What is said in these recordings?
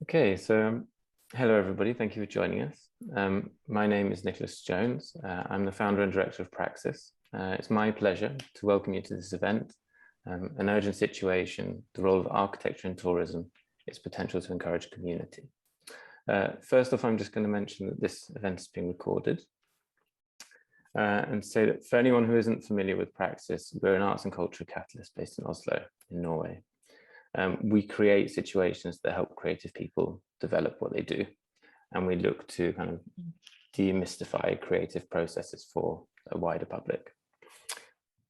Okay, so hello everybody, thank you for joining us. My name is Nicholas Jones. I'm the founder and director of Praxis. It's my pleasure to welcome you to this event, An Urgent Situation, the Role of Architecture in Tourism, Its Potential to Encourage Community. First off, I'm just going to mention that this event is being recorded and say that for anyone who isn't familiar with Praxis, we're an arts and culture catalyst based in Oslo in Norway. We create situations that help creative people develop what they do. And we look to kind of demystify creative processes for a wider public.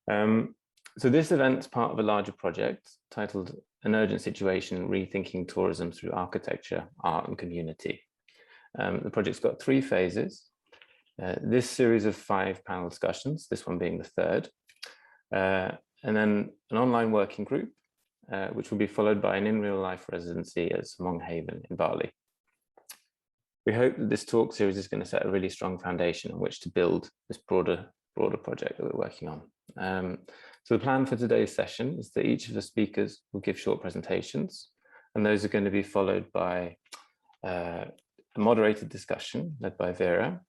So this event's part of a larger project titled An Urgent Situation, Rethinking Tourism Through Architecture, Art and Community. The project's got 3 phases. This series of 5 panel discussions, this one being the 3rd, and then an online working group, which will be followed by an in-real-life residency at Shumon Haven in Bali. We hope that this talk series is going to set a really strong foundation on which to build this broader project that we're working on. So the plan for today's session is that each of the speakers will give short presentations, and those are going to be followed by a moderated discussion led by Vere,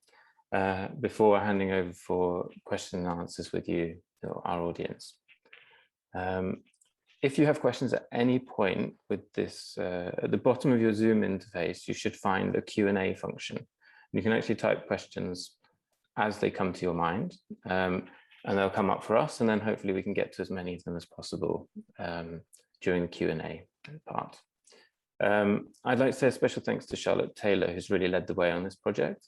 before handing over for questions and answers with you, our audience. If you have questions at any point with this, at the bottom of your Zoom interface, you should find a Q&A function. You can actually type questions as they come to your mind, and they'll come up for us, and then hopefully we can get to as many of them as possible during the Q&A part. I'd like to say a special thanks to Charlotte Taylor, who's really led the way on this project,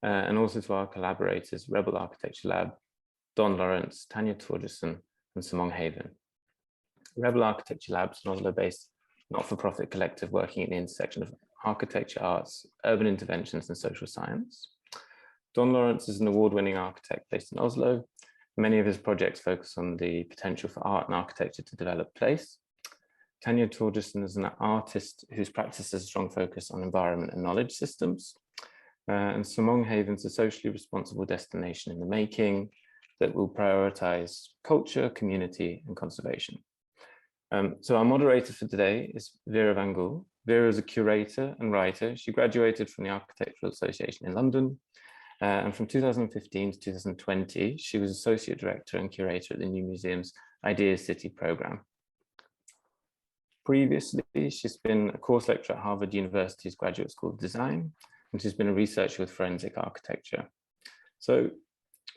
and also to our collaborators, Rebel Architecture Lab, Don Lawrence, Tanya Torgerson, and Shumon Haven. Rebel Architecture Labs, an Oslo-based not-for-profit collective working at the intersection of architecture, arts, urban interventions, and social science. Don Lawrence is an award-winning architect based in Oslo. Many of his projects focus on the potential for art and architecture to develop place. Tanya Torgerson is an artist whose practice has a strong focus on environment and knowledge systems. And Shumon Haven's a socially responsible destination in the making that will prioritize culture, community, and conservation. So our moderator for today is Vere Van Gool. Vere is a curator and writer. She graduated from the Architectural Association in London. And from 2015 to 2020, she was Associate Director and Curator at the New Museum's IdeasCity program. Previously, she's been a course lecturer at Harvard University's Graduate School of Design, and she's been a researcher with forensic architecture. So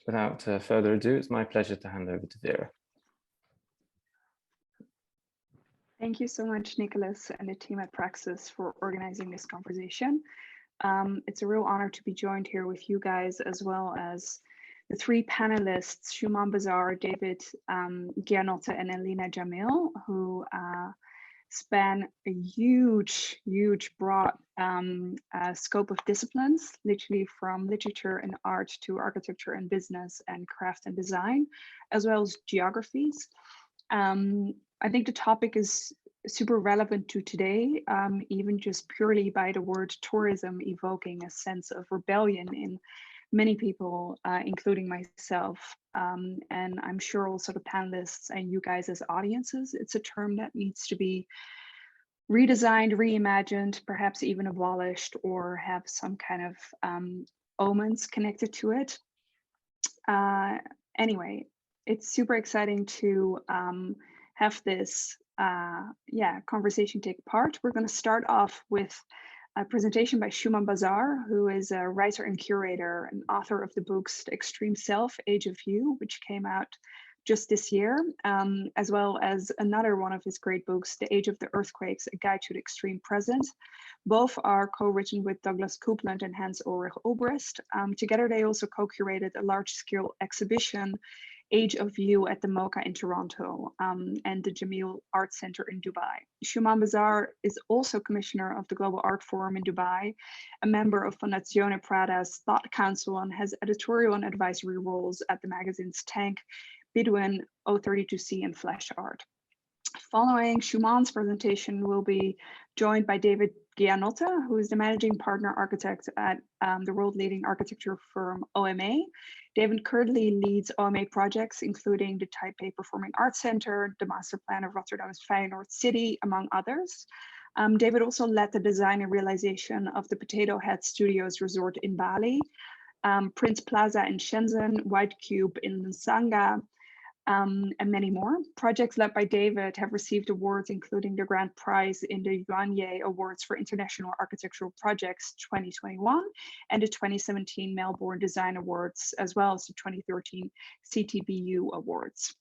without further ado, it's my pleasure to hand over to Vere. Thank you so much, Nicholas and the team at Praxis for organizing this conversation. It's a real honor to be joined here with you guys, as well as the 3 panelists, Shumon Basar, David Gianotten, and Elena Jamil, who span a huge, broad scope of disciplines, literally from literature and art to architecture and business and craft and design, as well as geographies. I think the topic is super relevant to today, even just purely by the word tourism evoking a sense of rebellion in many people, including myself. And I'm sure also the panelists and you guys as audiences, it's a term that needs to be redesigned, reimagined, perhaps even abolished, or have some kind of omens connected to it. Anyway, it's super exciting to have this conversation take part. We're going to start off with a presentation by Shumon Basar, who is a writer and curator and author of the books The Extreme Self, Age of You, which came out just this year, as well as another one of his great books, The Age of the Earthquakes, A Guide to the Extreme Present. Both are co-written with Douglas Coupland and Hans-Ulrich Obrist. Together, they also co-curated a large-scale exhibition, Age of You, at the MoCA in Toronto and the Jamil Art Center in Dubai. Shumon Basar is also commissioner of the Global Art Forum in Dubai, a member of Fondazione Prada's Thought Council, and has editorial and advisory roles at the magazines Tank, Bedouin, O32C, and Flash Art. Following Shumon's presentation, we'll be joined by David Gianotten, who is the managing partner architect at the world-leading architecture firm OMA. David currently leads OMA projects, including the Taipei Performing Arts Center, the master plan of Rotterdam's Feyenoord City, among others. David also led the design and realization of the Potato Head Studios Resort in Bali, Prince Plaza in Shenzhen, White Cube in Nsanga, and many more. Projects led by David have received awards, including the Grand Prize in the Yuanye Awards for International Architectural Projects 2021 and the 2017 Melbourne Design Awards, as well as the 2013 CTBU Awards.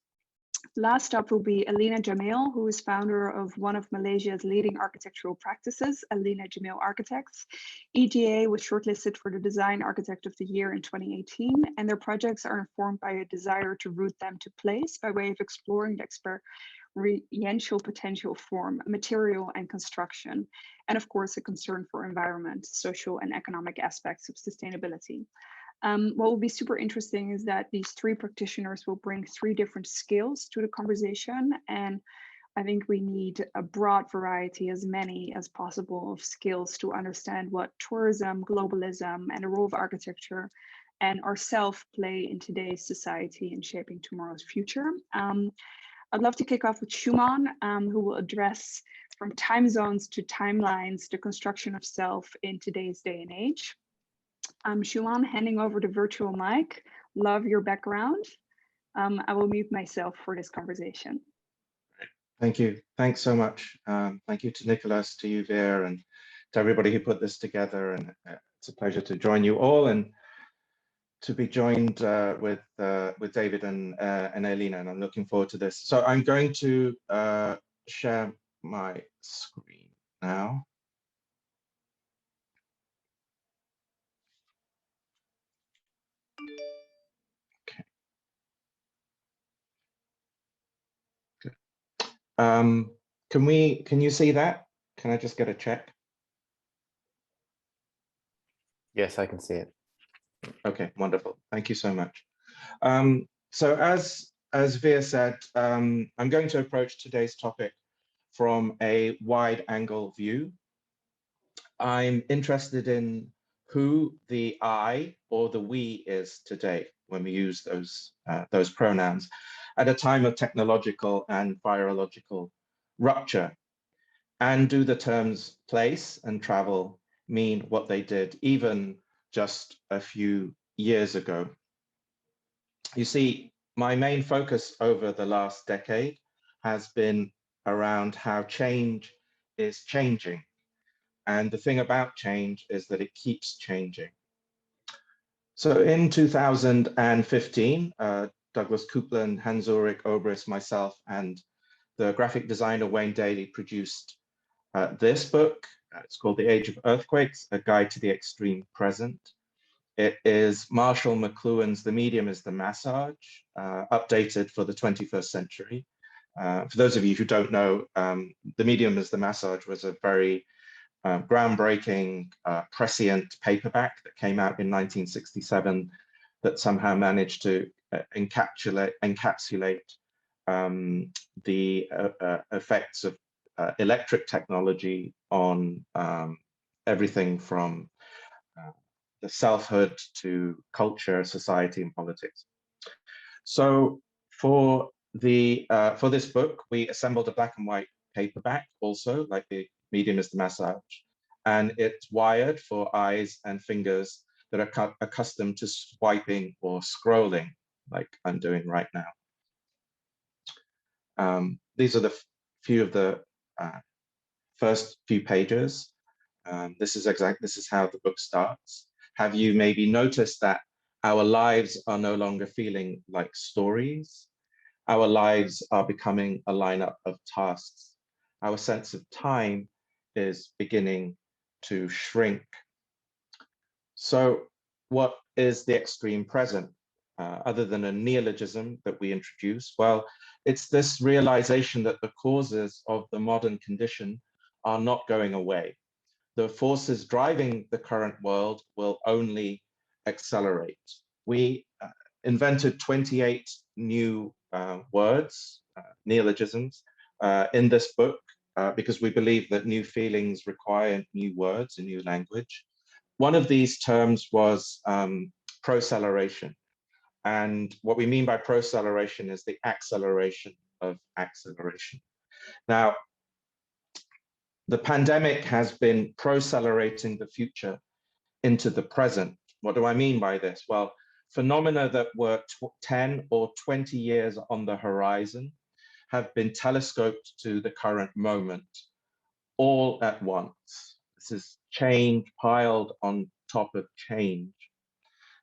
Last up will be Eleena Jamil, who is founder of one of Malaysia's leading architectural practices, Eleena Jamil Architects. EGA was shortlisted for the Design Architect of the Year in 2018, and their projects are informed by a desire to root them to place by way of exploring the experiential potential form, material, and construction, and of course, a concern for environment, social, and economic aspects of sustainability. What will be super interesting is that these three practitioners will bring three different skills to the conversation. And I think we need a broad variety, as many as possible, of skills to understand what tourism, globalism, and the role of architecture and ourselves play in today's society and shaping tomorrow's future. I'd love to kick off with Shumon, who will address from time zones to timelines, the construction of self in today's day and age. Shumon, handing over the virtual mic. Love your background. I will mute myself for this conversation. Thank you. Thanks so much. Thank you to Nicholas, to you, Vere, and to everybody who put this together. And it's a pleasure to join you all and to be joined with David and Eleena. And I'm looking forward to this. So I'm going to share my screen now. Can you see that? Can I just get a check? Yes, I can see it. Okay, wonderful. Thank you so much. So as Vere said, I'm going to approach today's topic from a wide angle view. I'm interested in who the I or the we is today when we use those pronouns at a time of technological and virological rupture. And do the terms place and travel mean what they did even just a few years ago? You see, my main focus over the last decade has been around how change is changing. And the thing about change is that it keeps changing. So in 2015, Douglas Coupland, Hans Ulrich, Obrist, myself, and the graphic designer Wayne Daly produced this book. It's called The Age of Earthquakes, A Guide to the Extreme Present. It is Marshall McLuhan's The Medium is the Massage, updated for the 21st century. For those of you who don't know, The Medium is the Massage was a very groundbreaking, prescient paperback that came out in 1967 that somehow managed to encapsulate the effects of electric technology on everything from the selfhood to culture, society, and politics. So for this book, we assembled a black and white paperback also, like The Medium is the Massage, and it's wired for eyes and fingers that are accustomed to swiping or scrolling, like I'm doing right now. These are the few of the first few pages. This is how the book starts. Have you maybe noticed that our lives are no longer feeling like stories? Our lives are becoming a lineup of tasks. Our sense of time is beginning to shrink. So what is the extreme present? Other than a neologism that we introduce? Well, it's this realization that the causes of the modern condition are not going away. The forces driving the current world will only accelerate. We invented 28 new words, neologisms, in this book because we believe that new feelings require new words, a new language. One of these terms was proceleration. And what we mean by proceleration is the acceleration of acceleration. Now, The pandemic has been procelerating the future into the present. What do I mean by this? Well, phenomena that were 10 or 20 years on the horizon have been telescoped to the current moment, all at once. This is change piled on top of change.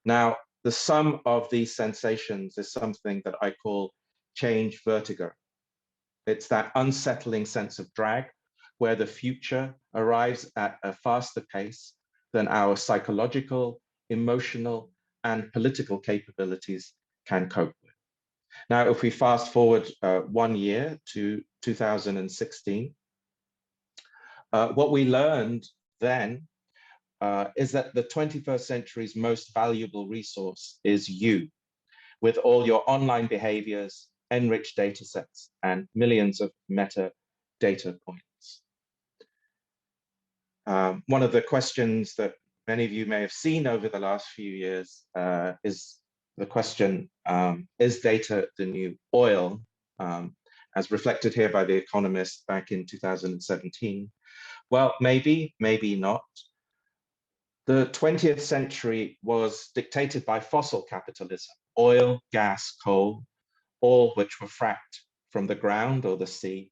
Now, the sum of these sensations is something that I call change vertigo. It's that unsettling sense of drag where the future arrives at a faster pace than our psychological, emotional, and political capabilities can cope with. Now, if we fast forward 1 year to 2016, what we learned then is that the 21st century's most valuable resource is you, with all your online behaviors, enriched data sets, and millions of meta data points. One of the questions that many of you may have seen over the last few years is the question, is data the new oil? As reflected here by The Economist back in 2017. Well, maybe, maybe not. The 20th century was dictated by fossil capitalism, oil, gas, coal, all which were fracked from the ground or the sea.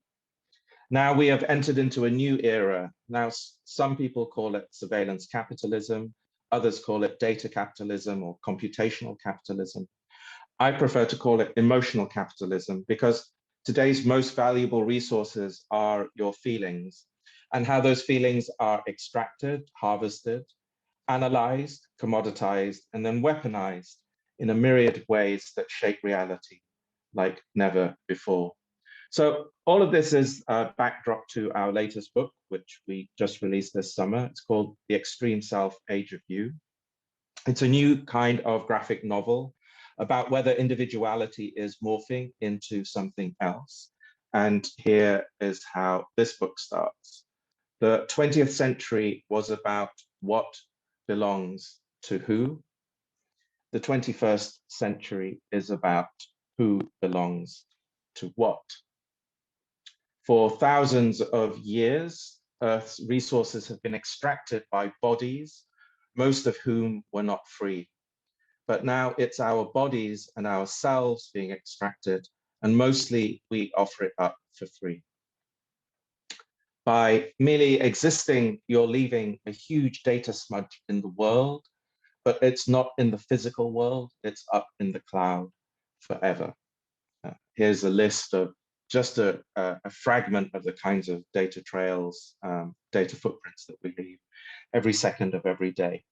Now we have entered into a new era. Now, some people call it surveillance capitalism, others call it data capitalism or computational capitalism. I prefer to call it emotional capitalism because today's most valuable resources are your feelings and how those feelings are extracted, harvested, analyzed, commoditized, and then weaponized in a myriad of ways that shape reality like never before. So all of this is a backdrop to our latest book, which we just released this summer. It's called The Extreme Self, Age of You. It's a new kind of graphic novel about whether individuality is morphing into something else. And here is how this book starts. The 20th century was about what belongs to who. The 21st century is about who belongs to what. For thousands of years, Earth's resources have been extracted by bodies, most of whom were not free. But now it's our bodies and ourselves being extracted, and mostly we offer it up for free. By merely existing, you're leaving a huge data smudge in the world, but it's not in the physical world, it's up in the cloud forever. Here's a list of just a fragment of the kinds of data trails, data footprints that we leave every second of every day.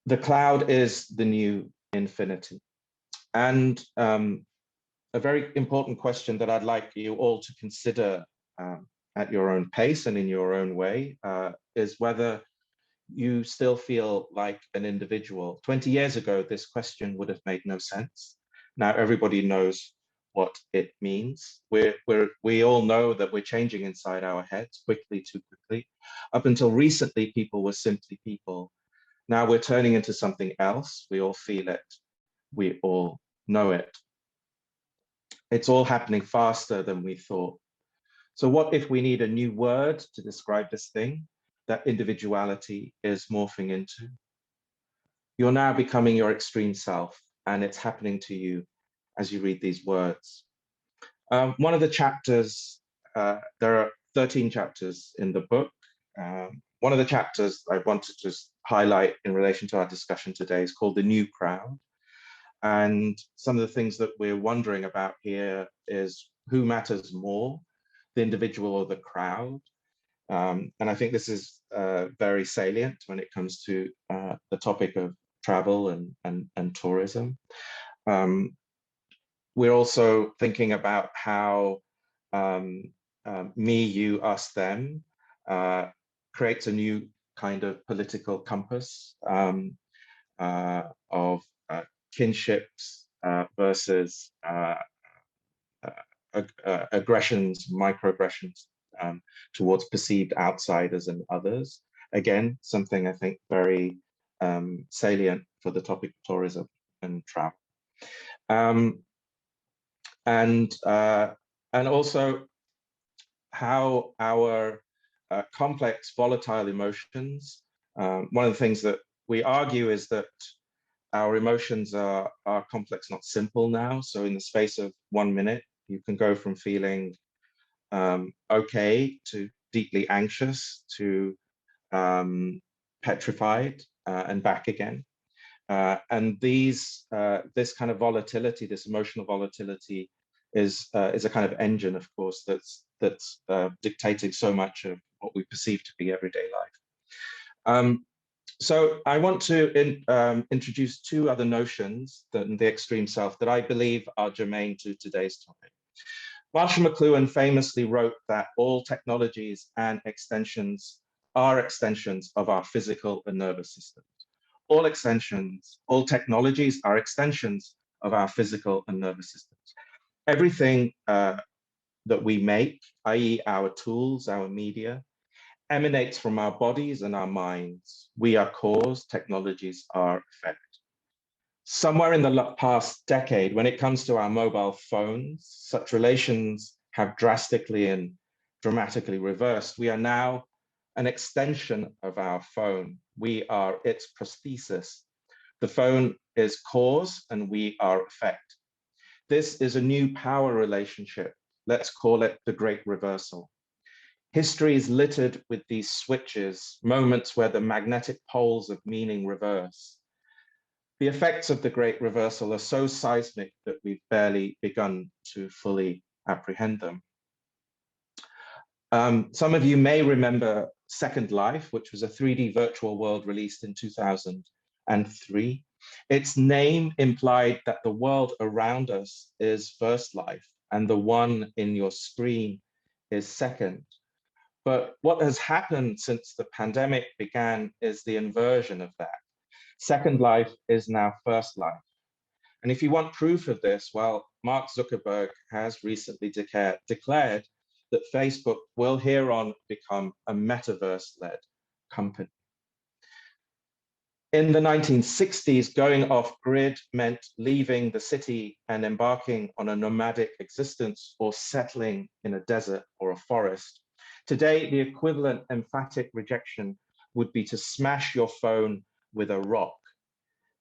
The cloud is the new infinity. And a very important question that I'd like you all to consider at your own pace and in your own way is whether you still feel like an individual. 20 years ago, this question would have made no sense. Now everybody knows what it means. We all know that we're changing inside our heads quickly, too quickly. Up until recently, people were simply people. Now we're turning into something else. We all feel it. We all know it. It's all happening faster than we thought. So what if we need a new word to describe this thing that individuality is morphing into? You're now becoming your extreme self, and it's happening to you as you read these words. One of the chapters, there are 13 chapters in the book. One of the chapters I wanted to highlight in relation to our discussion today is called The New Crowd. And some of the things that we're wondering about here is who matters more, the individual or the crowd? And I think this is very salient when it comes to the topic of travel and tourism. We're also thinking about how me, you, us, them creates a new kind of political compass of kinships versus aggressions, microaggressions towards perceived outsiders and others. Again, something I think very salient for the topic of tourism and travel. And also how our complex, volatile emotions, one of the things that we argue is that our emotions are complex, not simple now. So in the space of 1 minute, you can go from feeling okay to deeply anxious to petrified and back again. And this kind of volatility, this emotional volatility, is a kind of engine, of course, that's dictating so much of what we perceive to be everyday life. So I want to introduce two other notions than the extreme self that I believe are germane to today's topic. Marshall McLuhan famously wrote that all technologies and extensions are extensions of our physical and nervous systems. All extensions, all technologies are extensions of our physical and nervous systems. Everything that we make, i.e. our tools, our media, emanates from our bodies and our minds. We are cause, technologies are effect. Somewhere in the past decade, when it comes to our mobile phones, such relations have drastically and dramatically reversed. We are now an extension of our phone. We are its prosthesis. The phone is cause and we are effect. This is a new power relationship. Let's call it the Great Reversal. History is littered with these switches, moments where the magnetic poles of meaning reverse. The effects of the Great Reversal are so seismic that we've barely begun to fully apprehend them. Some of you may remember Second Life, which was a 3D virtual world released in 2003. Its name implied that the world around us is first life and the one in your screen is second. But what has happened since the pandemic began is the inversion of that. Second life is now first life. And if you want proof of this, well, Mark Zuckerberg has recently declared that Facebook will hereon become a metaverse-led company. In the 1960s, going off-grid meant leaving the city and embarking on a nomadic existence or settling in a desert or a forest. Today, the equivalent emphatic rejection would be to smash your phone with a rock,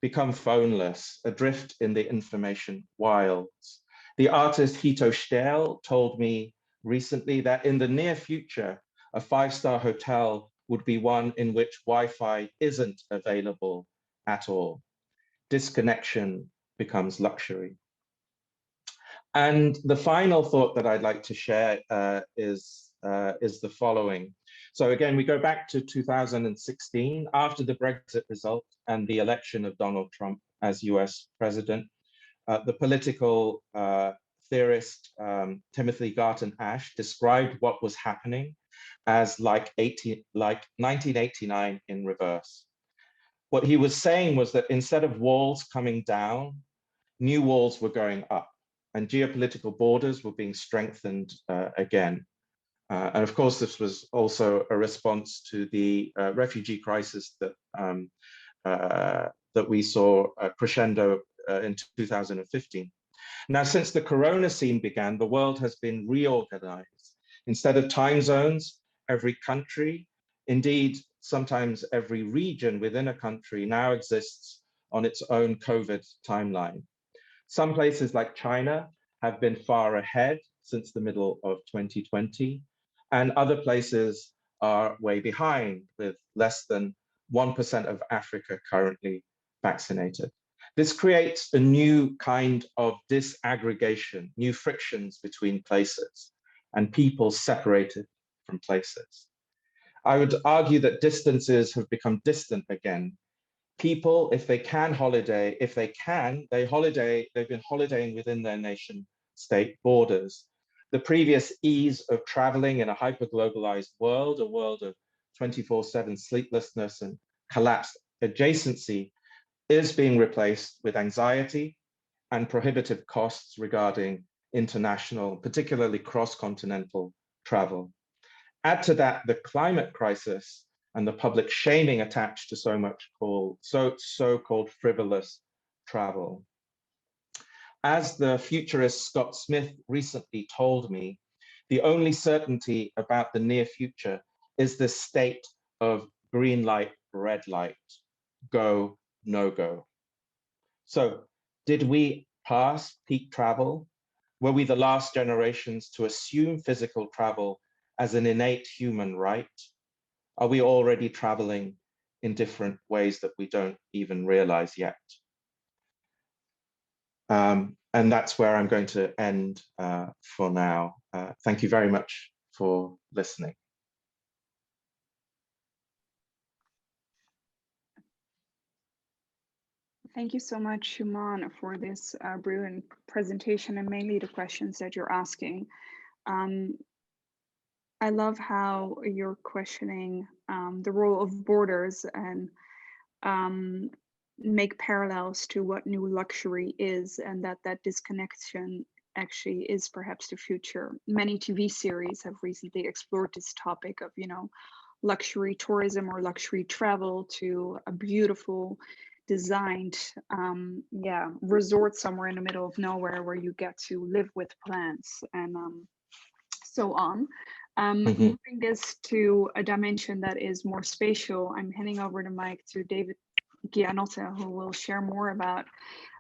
become phoneless, adrift in the information wilds. The artist Hito Steyl told me recently that in the near future, a 5-star hotel would be one in which Wi-Fi isn't available at all. Disconnection becomes luxury. And the final thought that I'd like to share is the following. So again, we go back to 2016, after the Brexit result and the election of Donald Trump as US president, the political theorist Timothy Garton Ash described what was happening as like 1989 in reverse. What he was saying was that instead of walls coming down, new walls were going up and geopolitical borders were being strengthened again. And of course, this was also a response to the refugee crisis that that we saw crescendo in 2015. Now, since the corona scene began, the world has been reorganized. Instead of time zones, every country, indeed, sometimes every region within a country now exists on its own COVID timeline. Some places like China have been far ahead since the middle of 2020, and other places are way behind, with less than 1% of Africa currently vaccinated. This creates a new kind of disaggregation, new frictions between places, and people separated from places. I would argue that distances have become distant again. People, if they can holiday, they've been holidaying within their nation state borders. The previous ease of traveling in a hyper-globalized world, a world of 24/7 sleeplessness and collapsed adjacency, is being replaced with anxiety and prohibitive costs regarding international, particularly cross-continental travel. Add to that the climate crisis and the public shaming attached to so much so-called frivolous travel. As the futurist Scott Smith recently told me, The only certainty about the near future is the state of green light, red light, go, no go. So did we pass peak travel? Were we the last generations to assume physical travel as an innate human right? Are we already traveling in different ways that we don't even realize yet? And that's where I'm going to end for now. Thank you very much for listening. Thank you so much, Shumon, for this brilliant presentation and mainly the questions that you're asking. I love how you're questioning the role of borders and make parallels to what new luxury is, and that disconnection actually is perhaps the future. Many TV series have recently explored this topic of, you know, luxury tourism or luxury travel to a beautiful designed resort somewhere in the middle of nowhere where you get to live with plants and so on. Moving this to a dimension that is more spatial, I'm handing over the mic to David Gianotten, who will share more about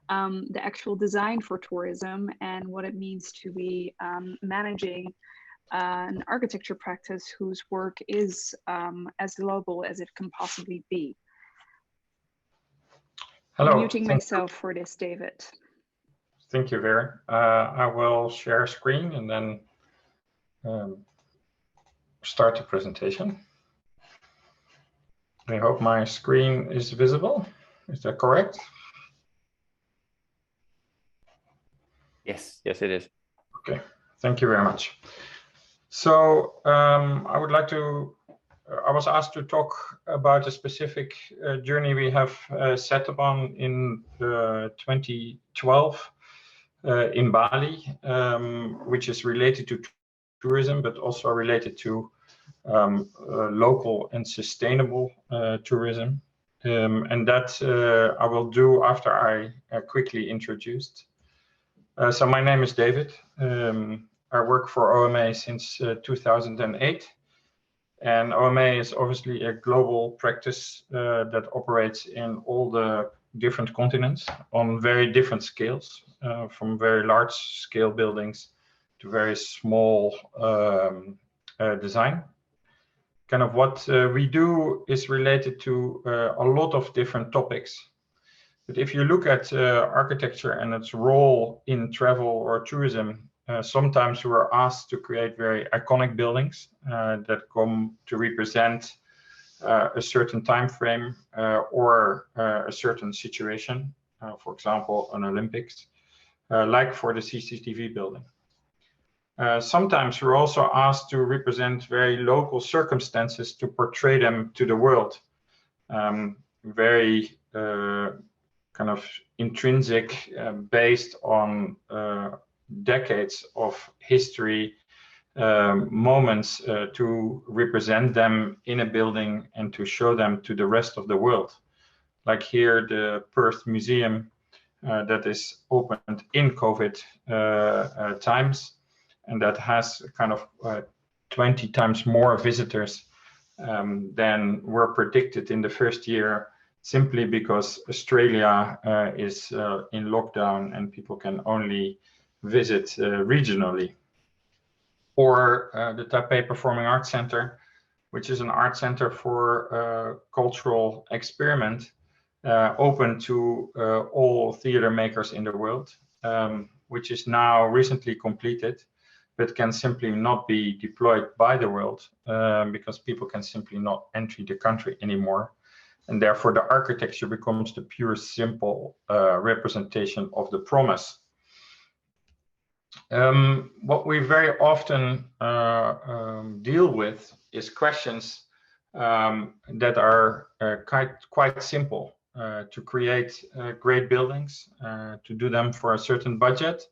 the actual design for tourism and what it means to be managing an architecture practice whose work is as global as it can possibly be. Hello. I'm muting myself for this, David. Thank you, Vere. I will share screen and then start the presentation. I hope my screen is visible. Is that correct? Yes, yes, it is. Okay, thank you very much. So I would like to, I was asked to talk about a specific journey we have set upon in 2012 in Bali, which is related to tourism, but also related to local and sustainable tourism. And that I will do after I quickly introduced. So my name is David. I work for OMA since 2008. And OMA is obviously a global practice that operates in all the different continents on very different scales, from very large scale buildings to very small design. Kind of what we do is related to a lot of different topics. But if you look at architecture and its role in travel or tourism, sometimes we're asked to create very iconic buildings that come to represent a certain time frame or a certain situation, for example, an Olympics, like for the CCTV building. Sometimes we're also asked to represent very local circumstances to portray them to the world. Very kind of intrinsic, based on decades of history, moments to represent them in a building and to show them to the rest of the world. Like here, the Perth Museum that is opened in COVID times, and that has kind of 20 times more visitors than were predicted in the first year, simply because Australia is in lockdown and people can only visit regionally. Or the Taipei Performing Arts Center, which is an art center for cultural experiment, open to all theater makers in the world, which is now recently completed, but can simply not be deployed by the world because people can simply not enter the country anymore. And therefore the architecture becomes the pure, simple representation of the promise. What we very often deal with is questions that are quite simple. To create great buildings, to do them for a certain budget,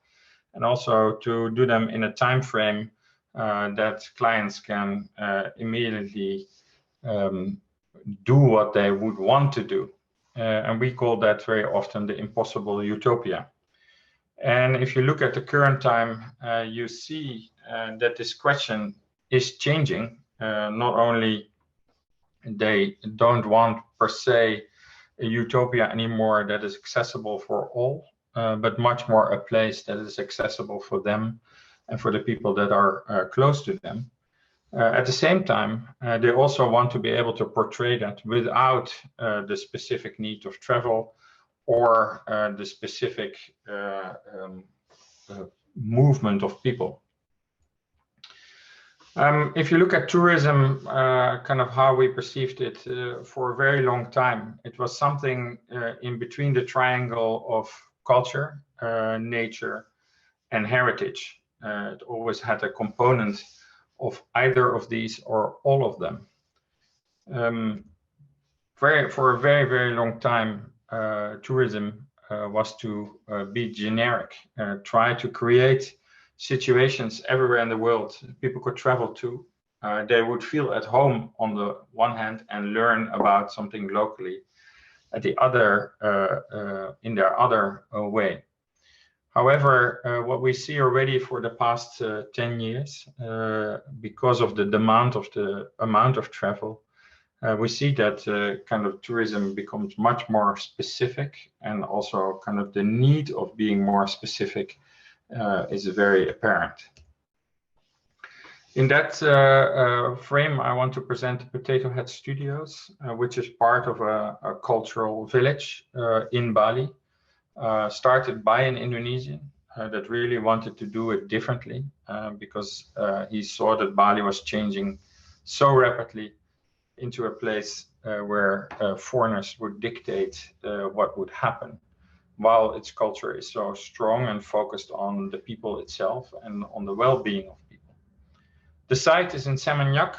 and also to do them in a time frame that clients can immediately do what they would want to do. And we call that very often the impossible utopia. And if you look at the current time, you see that this question is changing. Not only they don't want per se a utopia anymore that is accessible for all, but much more a place that is accessible for them and for the people that are close to them. At the same time, they also want to be able to portray that without the specific need of travel or the specific movement of people. If you look at tourism, kind of how we perceived it for a very long time, it was something in between the triangle of culture, nature, and heritage. It always had a component of either of these or all of them. For a very, very long time, tourism was to be generic, try to create situations everywhere in the world people could travel to. They would feel at home on the one hand and learn about something locally at the other, in their other way. However, what we see already for the past 10 years, because of the demand of the amount of travel, we see that kind of tourism becomes much more specific, and also kind of the need of being more specific is very apparent. In that frame, I want to present Potato Head Studios, which is part of a cultural village in Bali, started by an Indonesian that really wanted to do it differently because he saw that Bali was changing so rapidly into a place where foreigners would dictate what would happen, while its culture is so strong and focused on the people itself and on the well-being of people. The site is in Seminyak,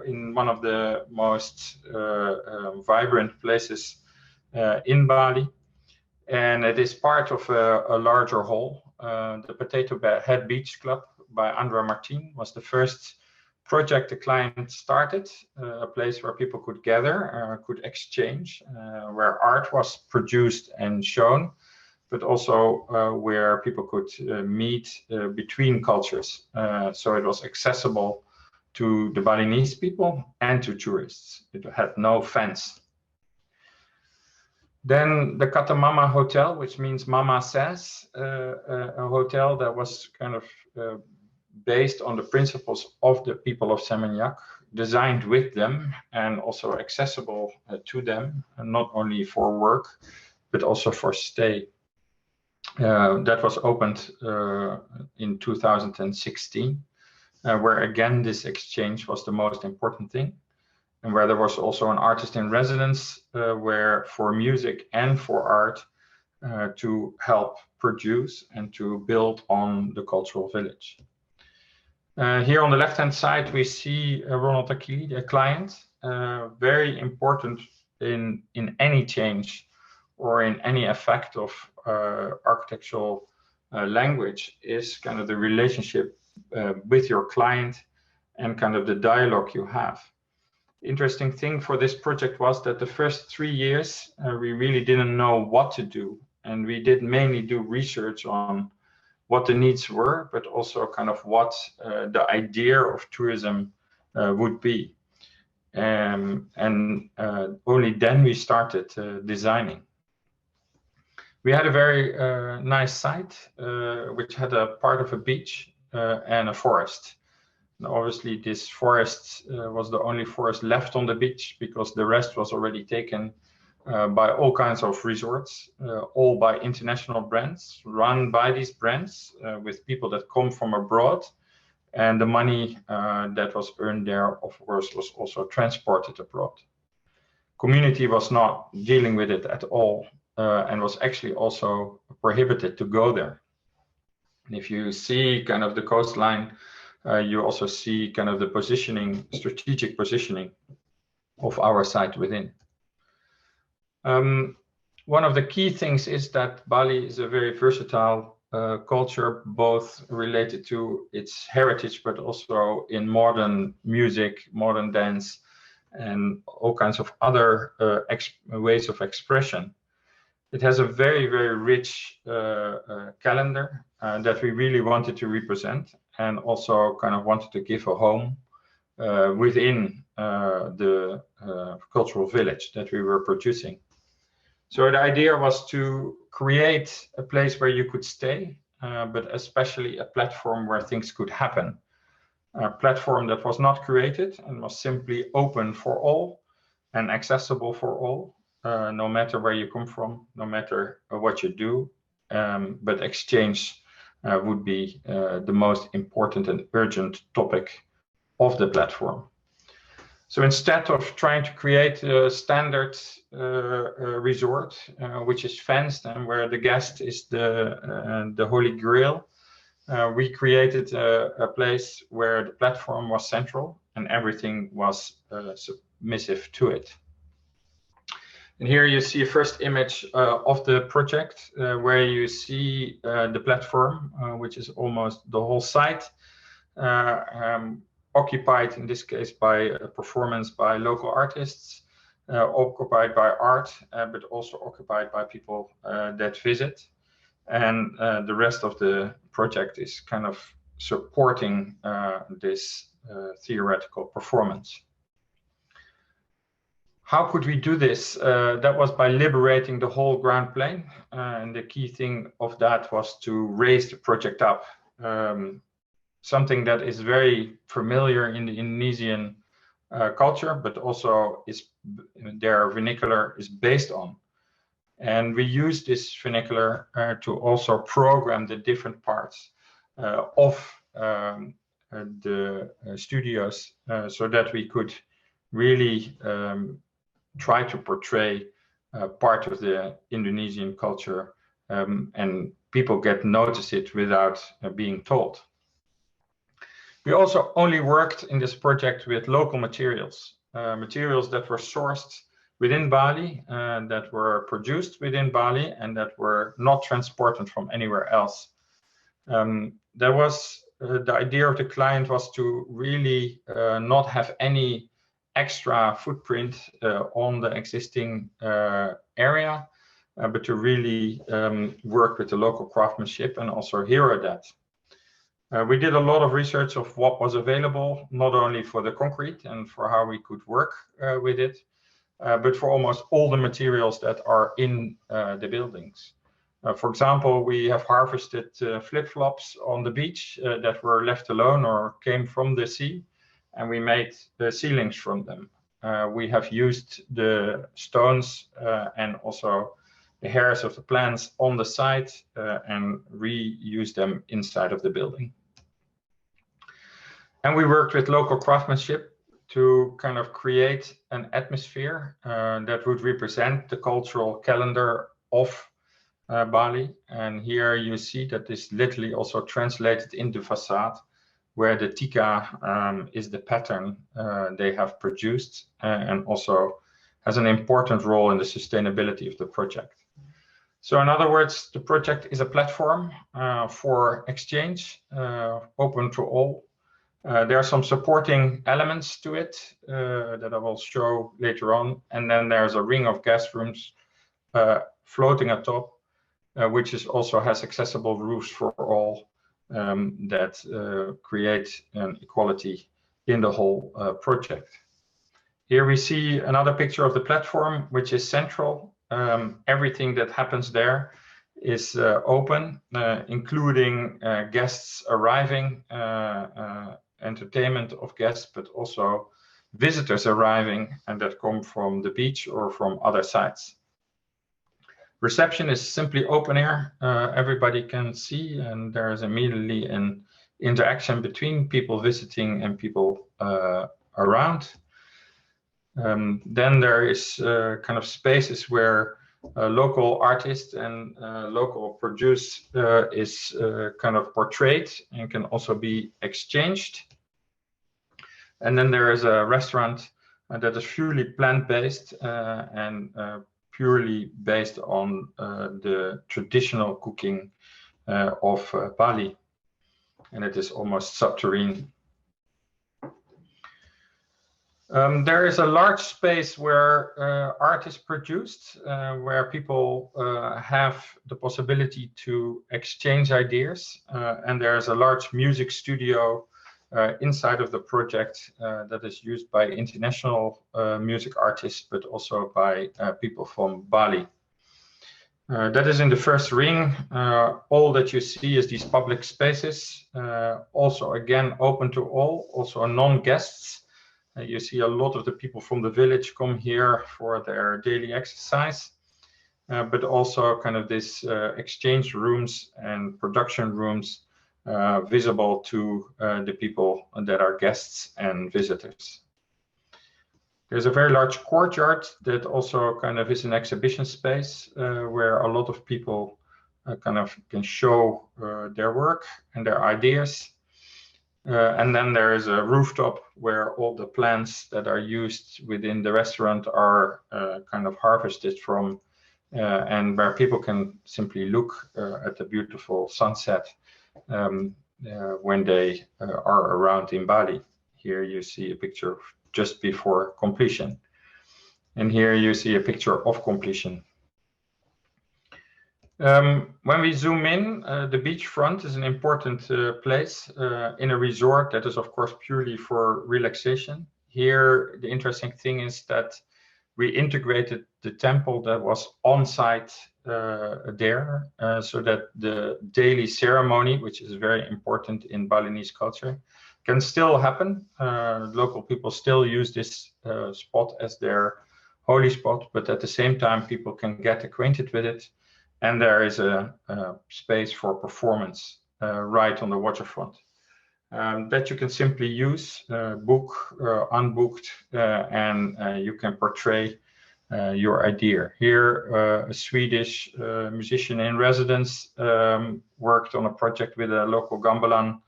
in one of the most vibrant places in Bali, and it is part of a larger whole. The Potato Head Beach Club by Renzo Martens was the first project the client started, a place where people could gather, could exchange, where art was produced and shown, but also where people could meet between cultures. So it was accessible to the Balinese people and to tourists. It had no fence. Then the Katamama Hotel, which means Mama Says, a hotel that was kind of based on the principles of the people of Seminyak, designed with them and also accessible to them, and not only for work, but also for stay. That was opened in 2016, where again this exchange was the most important thing, and where there was also an artist in residence, where for music and for art to help produce and to build on the cultural village. Here on the left-hand side, we see Ronald Akili, a client, very important in any change or in any effect of architectural language is kind of the relationship with your client and kind of the dialogue you have. Interesting thing for this project was that the first 3 years, we really didn't know what to do. And we did mainly do research on what the needs were, but also kind of what the idea of tourism would be. And only then we started designing. We had a very nice site, which had a part of a beach and a forest. And obviously, this forest was the only forest left on the beach because the rest was already taken by all kinds of resorts, all by international brands, run by these brands with people that come from abroad. And the money that was earned there, of course, was also transported abroad. Community was not dealing with it at all and was actually also prohibited to go there. And if you see kind of the coastline, you also see kind of the positioning, strategic positioning of our site within. One of the key things is that Bali is a very versatile culture, both related to its heritage, but also in modern music, modern dance, and all kinds of other ways of expression. It has a very, very rich calendar that we really wanted to represent. and also kind of wanted to give a home within the cultural village that we were producing. So the idea was to create a place where you could stay, but especially a platform where things could happen. A platform that was not created and was simply open for all and accessible for all, no matter where you come from, no matter what you do, but exchange would be the most important and urgent topic of the platform. So instead of trying to create a standard resort, which is fenced and where the guest is the holy grail, we created a place where the platform was central and everything was submissive to it. And here you see a first image of the project where you see the platform, which is almost the whole site, occupied in this case by a performance by local artists, occupied by art, but also occupied by people that visit. And the rest of the project is kind of supporting this theoretical performance. How could we do this? That was by liberating the whole ground plane. And the key thing of that was to raise the project up. Something that is very familiar in the Indonesian culture, but also is their vernacular is based on. And we use this vernacular to also program the different parts of the studios so that we could really try to portray part of the Indonesian culture and people get notice it without being told. We also only worked in this project with local materials, materials that were sourced within Bali, that were produced within Bali, and that were not transported from anywhere else. There was the idea of the client was to really not have any extra footprint on the existing area, but to really work with the local craftsmanship and also hero that. We did a lot of research of what was available, not only for the concrete and for how we could work with it, but for almost all the materials that are in the buildings. For example, we have harvested flip-flops on the beach that were left alone or came from the sea, and we made the ceilings from them. We have used the stones and also the hairs of the plants on the site and reuse them inside of the building. And we worked with local craftsmanship to kind of create an atmosphere that would represent the cultural calendar of Bali. And here you see that this literally also translated into facade, where the tika is the pattern they have produced and also has an important role in the sustainability of the project. So in other words, the project is a platform for exchange, open to all. There are some supporting elements to it that I will show later on. And then there's a ring of guest rooms floating atop, which is also has accessible roofs for all that create an equality in the whole project. Here we see another picture of the platform, which is central. Everything that happens there is open, including guests arriving, entertainment of guests, but also visitors arriving and that come from the beach or from other sites. Reception is simply open air. Everybody can see, and there is immediately an interaction between people visiting and people around. Then there is kind of spaces where local artists and local produce is kind of portrayed and can also be exchanged. And then there is a restaurant that is purely plant-based and purely based on the traditional cooking of Bali. And it is almost subterranean. There is a large space where art is produced, where people have the possibility to exchange ideas, and there's a large music studio inside of the project that is used by international music artists, but also by people from Bali. That is in the first ring. All that you see is these public spaces, also again open to all, also non-guests. You see a lot of the people from the village come here for their daily exercise, but also kind of this exchange rooms and production rooms visible to the people that are guests and visitors. There's a very large courtyard that also kind of is an exhibition space where a lot of people kind of can show their work and their ideas. And then there is a rooftop where all the plants that are used within the restaurant are kind of harvested from, and where people can simply look at the beautiful sunset when they are around in Bali. Here you see a picture just before completion, and here you see a picture of completion. When we zoom in, the beachfront is an important place in a resort that is, of course, purely for relaxation. Here, the interesting thing is that we integrated the temple that was on site there, so that the daily ceremony, which is very important in Balinese culture, can still happen. Local people still use this spot as their holy spot, but at the same time, people can get acquainted with it. And there is a space for performance right on the waterfront that you can simply use, book, unbooked, and you can portray your idea. Here, a Swedish musician in residence worked on a project with a local gamelan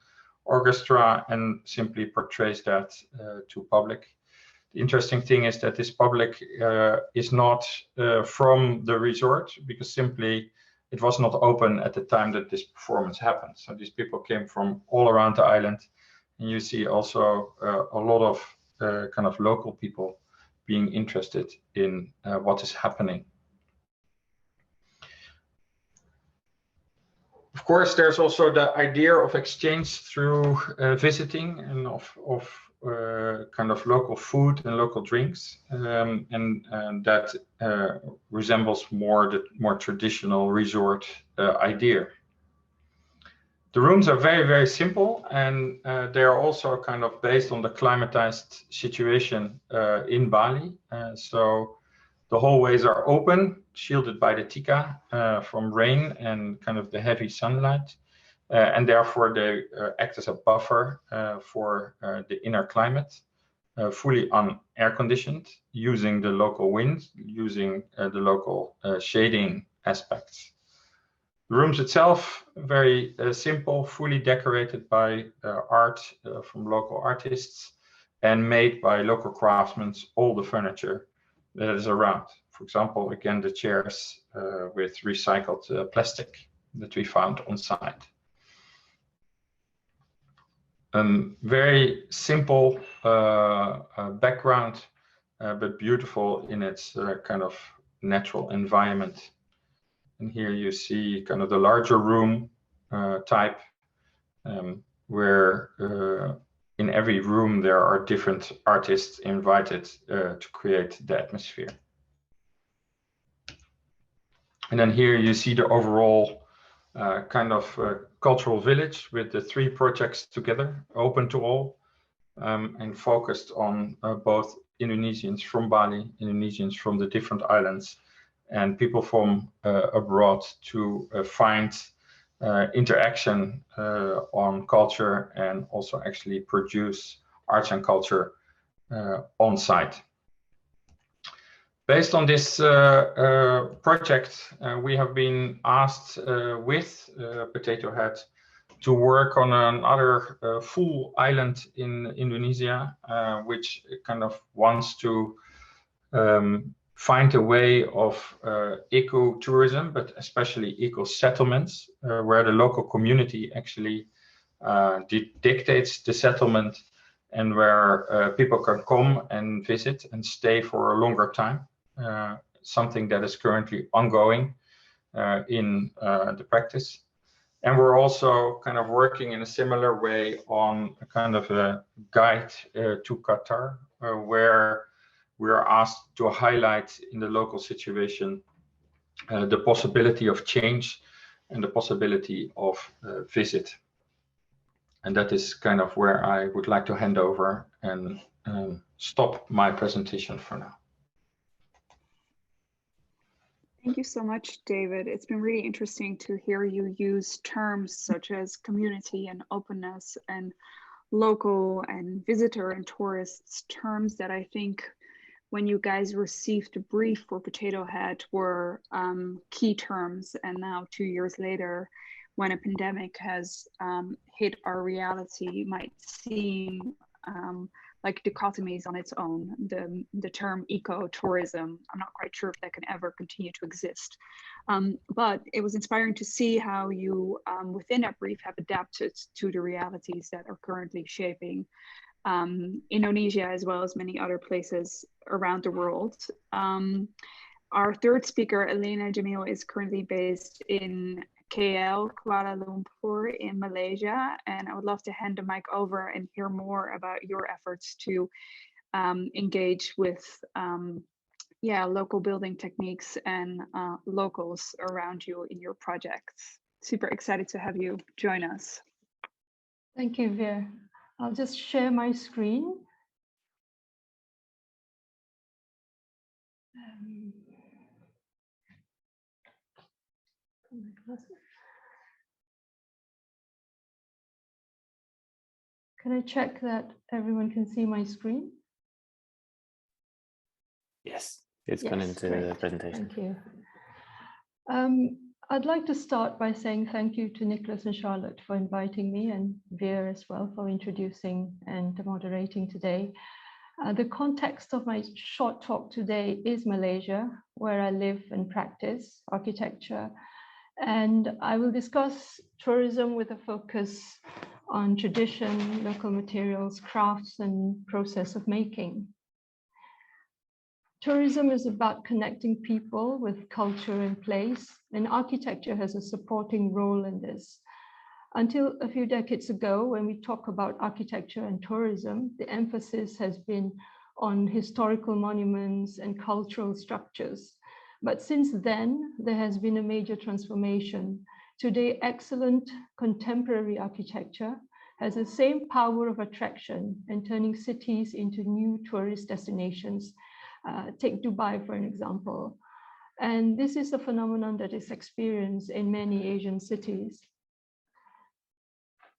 orchestra and simply portrays that to public. The interesting thing is that this public is not from the resort, because simply it was not open at the time that this performance happened. So these people came from all around the island, and you see also a lot of kind of local people being interested in what is happening. Of course, there's also the idea of exchange through visiting and of kind of local food and local drinks, and that resembles more the more traditional resort idea. The rooms are very, very simple, and they are also kind of based on the climatized situation in Bali. So the hallways are open, shielded by the tika from rain and kind of the heavy sunlight. And therefore they act as a buffer for the inner climate, fully air conditioned, using the local wind, using the local shading aspects. The rooms itself, very simple, fully decorated by art from local artists and made by local craftsmen, all the furniture that is around. For example, again, the chairs with recycled plastic that we found on site. Very simple background, but beautiful in its kind of natural environment. And here you see kind of the larger room type, where in every room there are different artists invited to create the atmosphere. And then here you see the overall kind of cultural village with the 3 projects together, open to all, and focused on both Indonesians from Bali, Indonesians from the different islands, and people from abroad to find interaction on culture and also actually produce arts and culture on site. Based on this project, we have been asked with Potato Head to work on another full island in Indonesia, which kind of wants to find a way of eco-tourism, but especially eco-settlements, where the local community actually dictates the settlement and where people can come and visit and stay for a longer time, something that is currently ongoing in the practice. And we're also kind of working in a similar way on a kind of a guide to Qatar, where we are asked to highlight in the local situation the possibility of change and the possibility of visit. And that is kind of where I would like to hand over and stop my presentation for now. Thank you so much, David. It's been really interesting to hear you use terms such as community and openness and local and visitor and tourists, terms that I think when you guys received the brief for Potato Head were key terms. And now 2 years later, when a pandemic has hit our reality, might seem like dichotomies on its own. The term eco-tourism, I'm not quite sure if that can ever continue to exist. But it was inspiring to see how you, within that brief, have adapted to the realities that are currently shaping Indonesia, as well as many other places around the world. Our third speaker, Elena Jamil, is currently based in KL, Kuala Lumpur in Malaysia, and I would love to hand the mic over and hear more about your efforts to engage with local building techniques and locals around you in your projects. Super excited to have you join us. Thank you, Vere. I'll just share my screen. Can I check that everyone can see my screen? Yes, it's gone into the presentation. Thank you. I'd like to start by saying thank you to Nicholas and Charlotte for inviting me, and Vere as well for introducing and moderating today. The context of my short talk today is Malaysia, where I live and practice architecture. And I will discuss tourism with a focus on tradition, local materials, crafts, and process of making. Tourism is about connecting people with culture and place, and architecture has a supporting role in this. Until a few decades ago, when we talk about architecture and tourism, the emphasis has been on historical monuments and cultural structures. But since then, there has been a major transformation. Today, excellent contemporary architecture has the same power of attraction and turning cities into new tourist destinations. Take Dubai, for an example. And this is a phenomenon that is experienced in many Asian cities.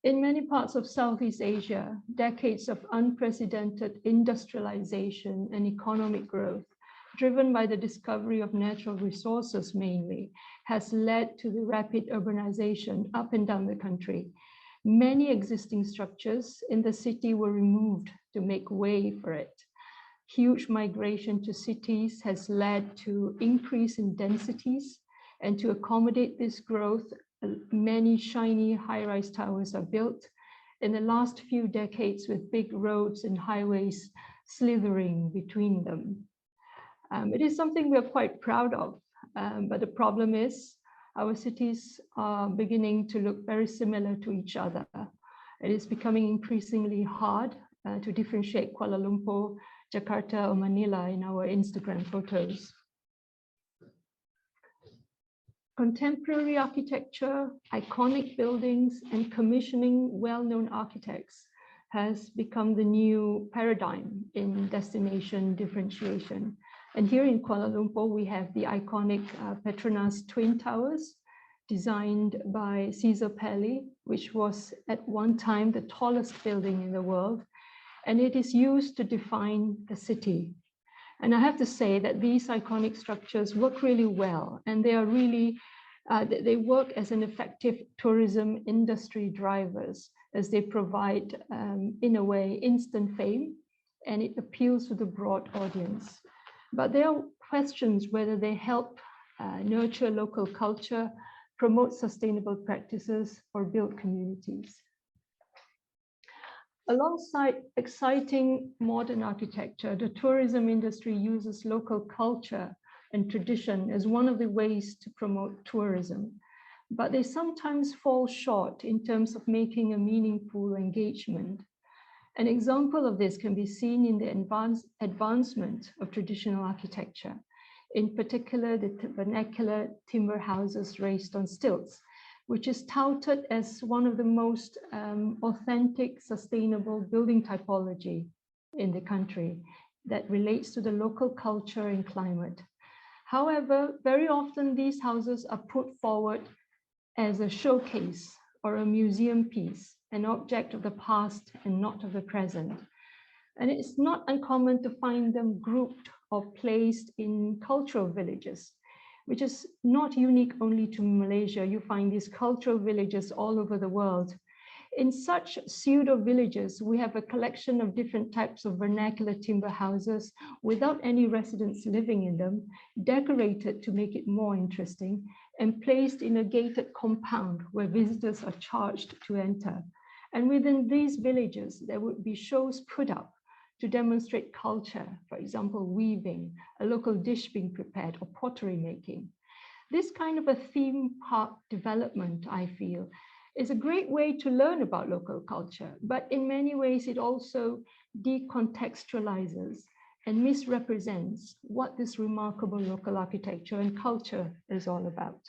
In many parts of Southeast Asia, decades of unprecedented industrialization and economic growth, driven by the discovery of natural resources mainly, has led to the rapid urbanization up and down the country. Many existing structures in the city were removed to make way for it. Huge migration to cities has led to increase in densities, and to accommodate this growth, many shiny high-rise towers are built in the last few decades, with big roads and highways slithering between them. It is something we're quite proud of, but the problem is our cities are beginning to look very similar to each other. It is becoming increasingly hard to differentiate Kuala Lumpur, Jakarta, or Manila in our Instagram photos. Contemporary architecture, iconic buildings, and commissioning well-known architects has become the new paradigm in destination differentiation. And here in Kuala Lumpur, we have the iconic Petronas Twin Towers, designed by Cesar Pelli, which was at one time the tallest building in the world. And it is used to define the city. And I have to say that these iconic structures work really well, and they are really, they work as an effective tourism industry drivers, as they provide, in a way, instant fame, and it appeals to the broad audience. But there are questions whether they help nurture local culture, promote sustainable practices, or build communities. Alongside exciting modern architecture, the tourism industry uses local culture and tradition as one of the ways to promote tourism, but they sometimes fall short in terms of making a meaningful engagement. An example of this can be seen in the advancement of traditional architecture, in particular the vernacular timber houses raised on stilts, which is touted as one of the most authentic, sustainable building typology in the country that relates to the local culture and climate. However, very often these houses are put forward as a showcase or a museum piece, an object of the past and not of the present. And it's not uncommon to find them grouped or placed in cultural villages, which is not unique only to Malaysia. You find these cultural villages all over the world. In such pseudo villages, we have a collection of different types of vernacular timber houses without any residents living in them, decorated to make it more interesting, and placed in a gated compound where visitors are charged to enter. And within these villages, there would be shows put up to demonstrate culture, for example, weaving, a local dish being prepared, or pottery making. This kind of a theme park development, I feel, is a great way to learn about local culture, but in many ways it also decontextualizes and misrepresents what this remarkable local architecture and culture is all about.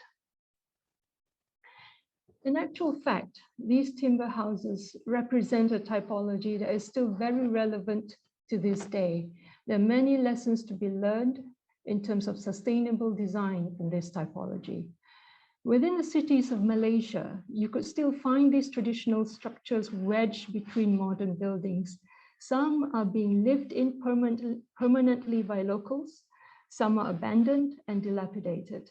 In actual fact, these timber houses represent a typology that is still very relevant to this day. There are many lessons to be learned in terms of sustainable design in this typology. Within the cities of Malaysia, you could still find these traditional structures wedged between modern buildings. Some are being lived in permanently by locals, some are abandoned and dilapidated.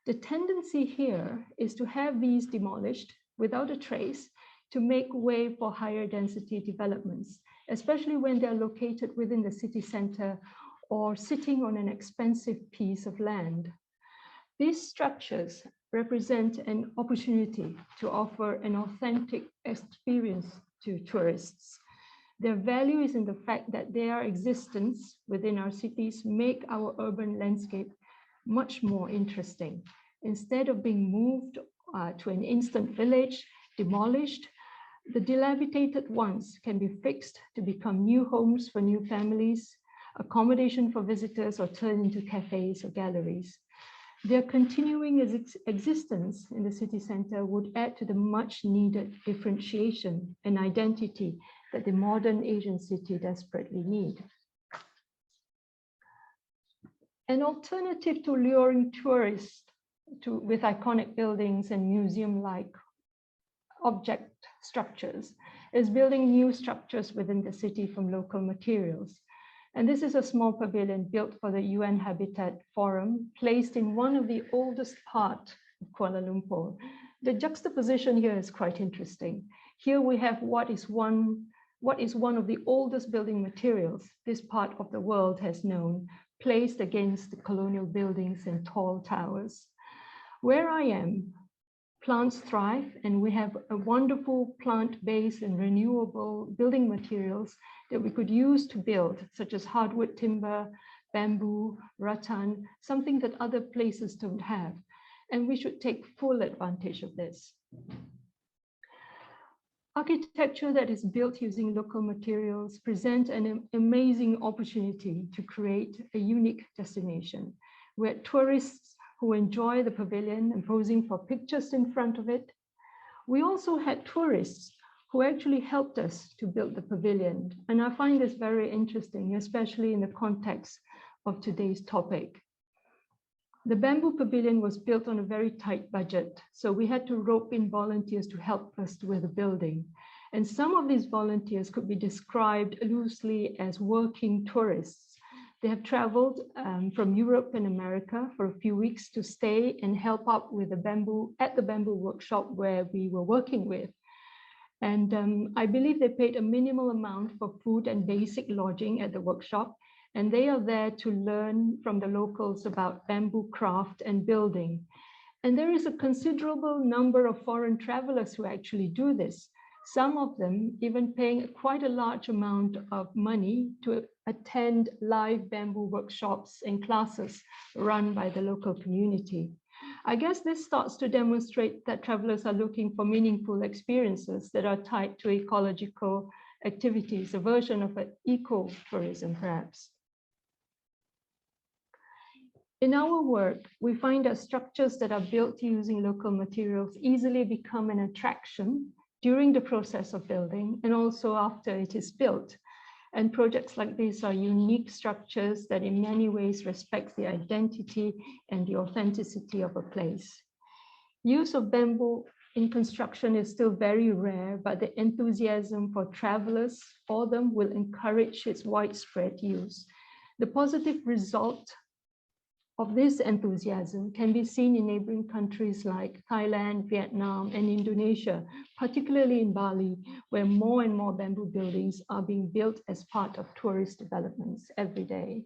The tendency here is to have these demolished without a trace to make way for higher density developments, especially when they're located within the city center or sitting on an expensive piece of land. These structures represent an opportunity to offer an authentic experience to tourists. Their value is in the fact that their existence within our cities make our urban landscape much more interesting. Instead of being moved to an instant village, demolished, the dilapidated ones can be fixed to become new homes for new families, accommodation for visitors, or turn into cafes or galleries. Their continuing existence in the city center would add to the much needed differentiation and identity that the modern Asian city desperately needs. An alternative to luring tourists with iconic buildings and museum-like object structures is building new structures within the city from local materials. And this is a small pavilion built for the UN Habitat Forum, placed in one of the oldest parts of Kuala Lumpur. The juxtaposition here is quite interesting. Here we have what is one of the oldest building materials this part of the world has known, placed against the colonial buildings and tall towers. Where I am, plants thrive, and we have a wonderful plant-based and renewable building materials that we could use to build, such as hardwood timber, bamboo, rattan, something that other places don't have. And we should take full advantage of this. Architecture that is built using local materials presents an amazing opportunity to create a unique destination where tourists who enjoy the pavilion and posing for pictures in front of it. We also had tourists who actually helped us to build the pavilion. And I find this very interesting, especially in the context of today's topic. The bamboo pavilion was built on a very tight budget, so we had to rope in volunteers to help us with the building. And some of these volunteers could be described loosely as working tourists. They have traveled from Europe and America for a few weeks to stay and help out with the bamboo workshop where we were working with. And I believe they paid a minimal amount for food and basic lodging at the workshop. And they are there to learn from the locals about bamboo craft and building. And there is a considerable number of foreign travelers who actually do this. some of them even paying quite a large amount of money to attend live bamboo workshops and classes run by the local community. I guess this starts to demonstrate that travelers are looking for meaningful experiences that are tied to ecological activities, a version of an eco-tourism perhaps. In our work, we find that structures that are built using local materials easily become an attraction during the process of building and also after it is built. And projects like this are unique structures that in many ways respect the identity and the authenticity of a place. Use of bamboo in construction is still very rare, but the enthusiasm for travelers for them will encourage its widespread use. The positive result of this enthusiasm can be seen in neighboring countries like Thailand, Vietnam, and Indonesia, particularly in Bali, where more and more bamboo buildings are being built as part of tourist developments every day.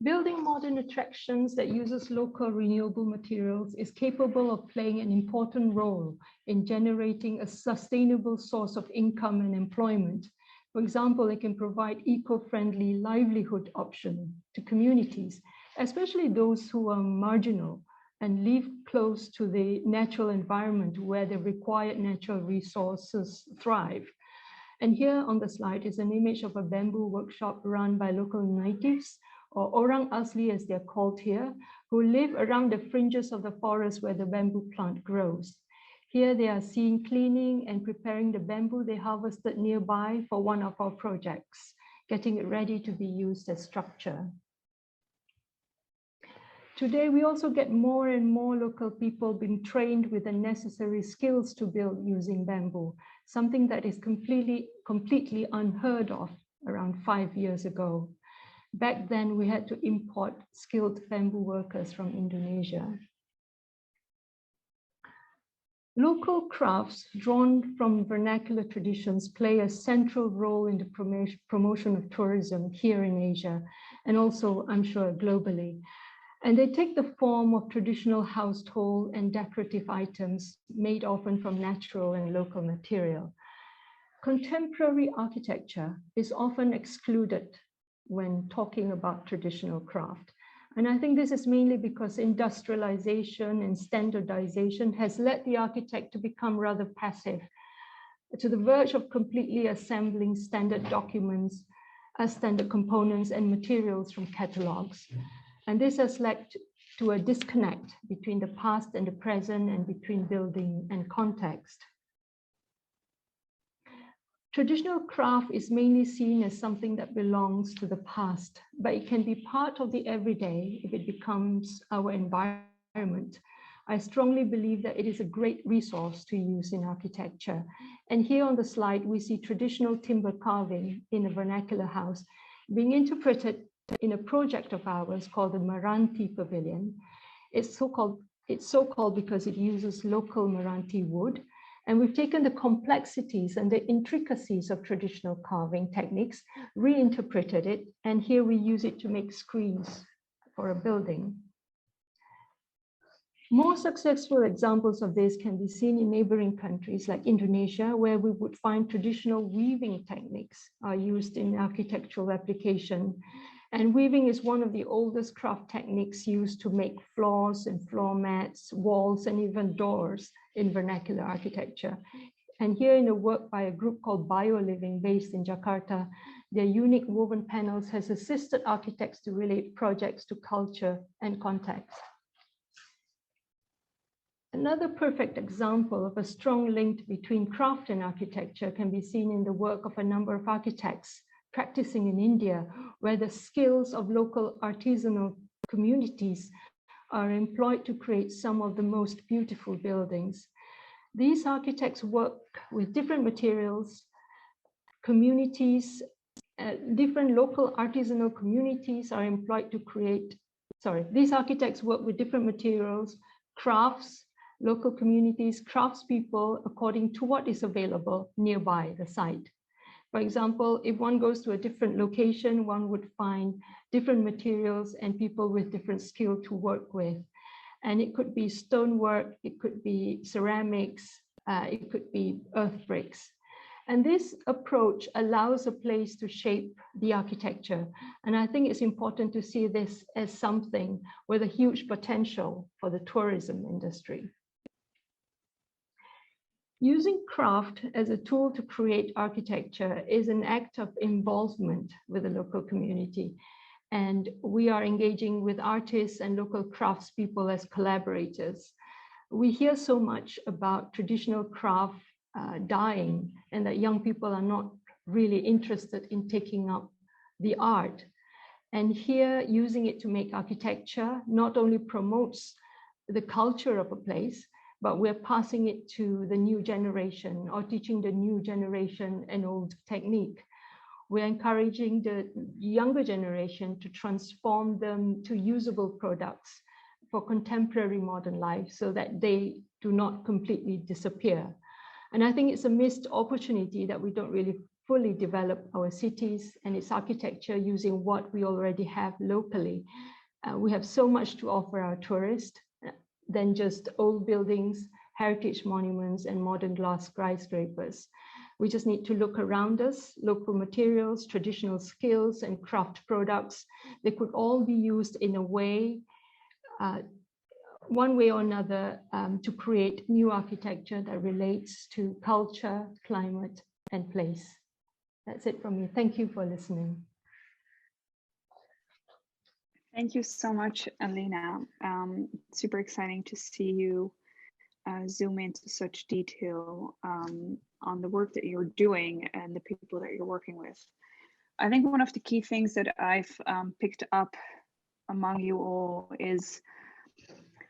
Building modern attractions that uses local renewable materials is capable of playing an important role in generating a sustainable source of income and employment. For example, it can provide eco-friendly livelihood options to communities, especially those who are marginal and live close to the natural environment where the required natural resources thrive. And here on the slide is an image of a bamboo workshop run by local natives, or orang asli as they're called here, who live around the fringes of the forest where the bamboo plant grows. Here they are seen cleaning and preparing the bamboo they harvested nearby for one of our projects, getting it ready to be used as structure. Today, we also get more and more local people being trained with the necessary skills to build using bamboo, something that is completely unheard of around 5 years ago. Back then, we had to import skilled bamboo workers from Indonesia. Local crafts drawn from vernacular traditions play a central role in the promotion of tourism here in Asia, and also, I'm sure, globally. And they take the form of traditional household and decorative items made often from natural and local material. Contemporary architecture is often excluded when talking about traditional craft. And I think this is mainly because industrialization and standardization has led the architect to become rather passive, to the verge of completely assembling standard documents as standard components and materials from catalogs. And this has led to a disconnect between the past and the present and between building and context. Traditional craft is mainly seen as something that belongs to the past, but it can be part of the everyday if it becomes our environment. I strongly believe that it is a great resource to use in architecture. And here on the slide, we see traditional timber carving in a vernacular house being interpreted in a project of ours called the Meranti Pavilion. It's so called because it uses local Meranti wood. And we've taken the complexities and the intricacies of traditional carving techniques, reinterpreted it, and here we use it to make screens for a building. More successful examples of this can be seen in neighboring countries like Indonesia, where we would find traditional weaving techniques are used in architectural application. And weaving is one of the oldest craft techniques used to make floors and floor mats, walls, and even doors in vernacular architecture. And here in a work by a group called BioLiving based in Jakarta, their unique woven panels has assisted architects to relate projects to culture and context. Another perfect example of a strong link between craft and architecture can be seen in the work of a number of architects practicing in India, where the skills of local artisanal communities are employed to create some of the most beautiful buildings. These architects work with different materials, communities, different local artisanal communities are employed to create, these architects work with different materials, crafts, local communities, craftspeople, according to what is available nearby the site. For example, if one goes to a different location, one would find different materials and people with different skill to work with. And it could be stonework, it could be ceramics, it could be earthquakes. And this approach allows a place to shape the architecture. And I think it's important to see this as something with a huge potential for the tourism industry. Using craft as a tool to create architecture is an act of involvement with the local community. And we are engaging with artists and local craftspeople as collaborators. We hear so much about traditional craft dying, and that young people are not really interested in taking up the art. And here, using it to make architecture not only promotes the culture of a place, but we're passing it to the new generation, or teaching the new generation an old technique. We're encouraging the younger generation to transform them to usable products for contemporary modern life, so that they do not completely disappear. And I think it's a missed opportunity that we don't really fully develop our cities and its architecture using what we already have locally. We have so much to offer our tourists than just old buildings, heritage monuments, and modern glass skyscrapers. We just need to look around us. Local materials, traditional skills, and craft products, they could all be used in a way, one way or another, to create new architecture that relates to culture, climate, and place. That's it from me. Thank you for listening. Thank you so much, Eleena. Super exciting to see you zoom into such detail on the work that you're doing and the people that you're working with. I think one of the key things that I've picked up among you all is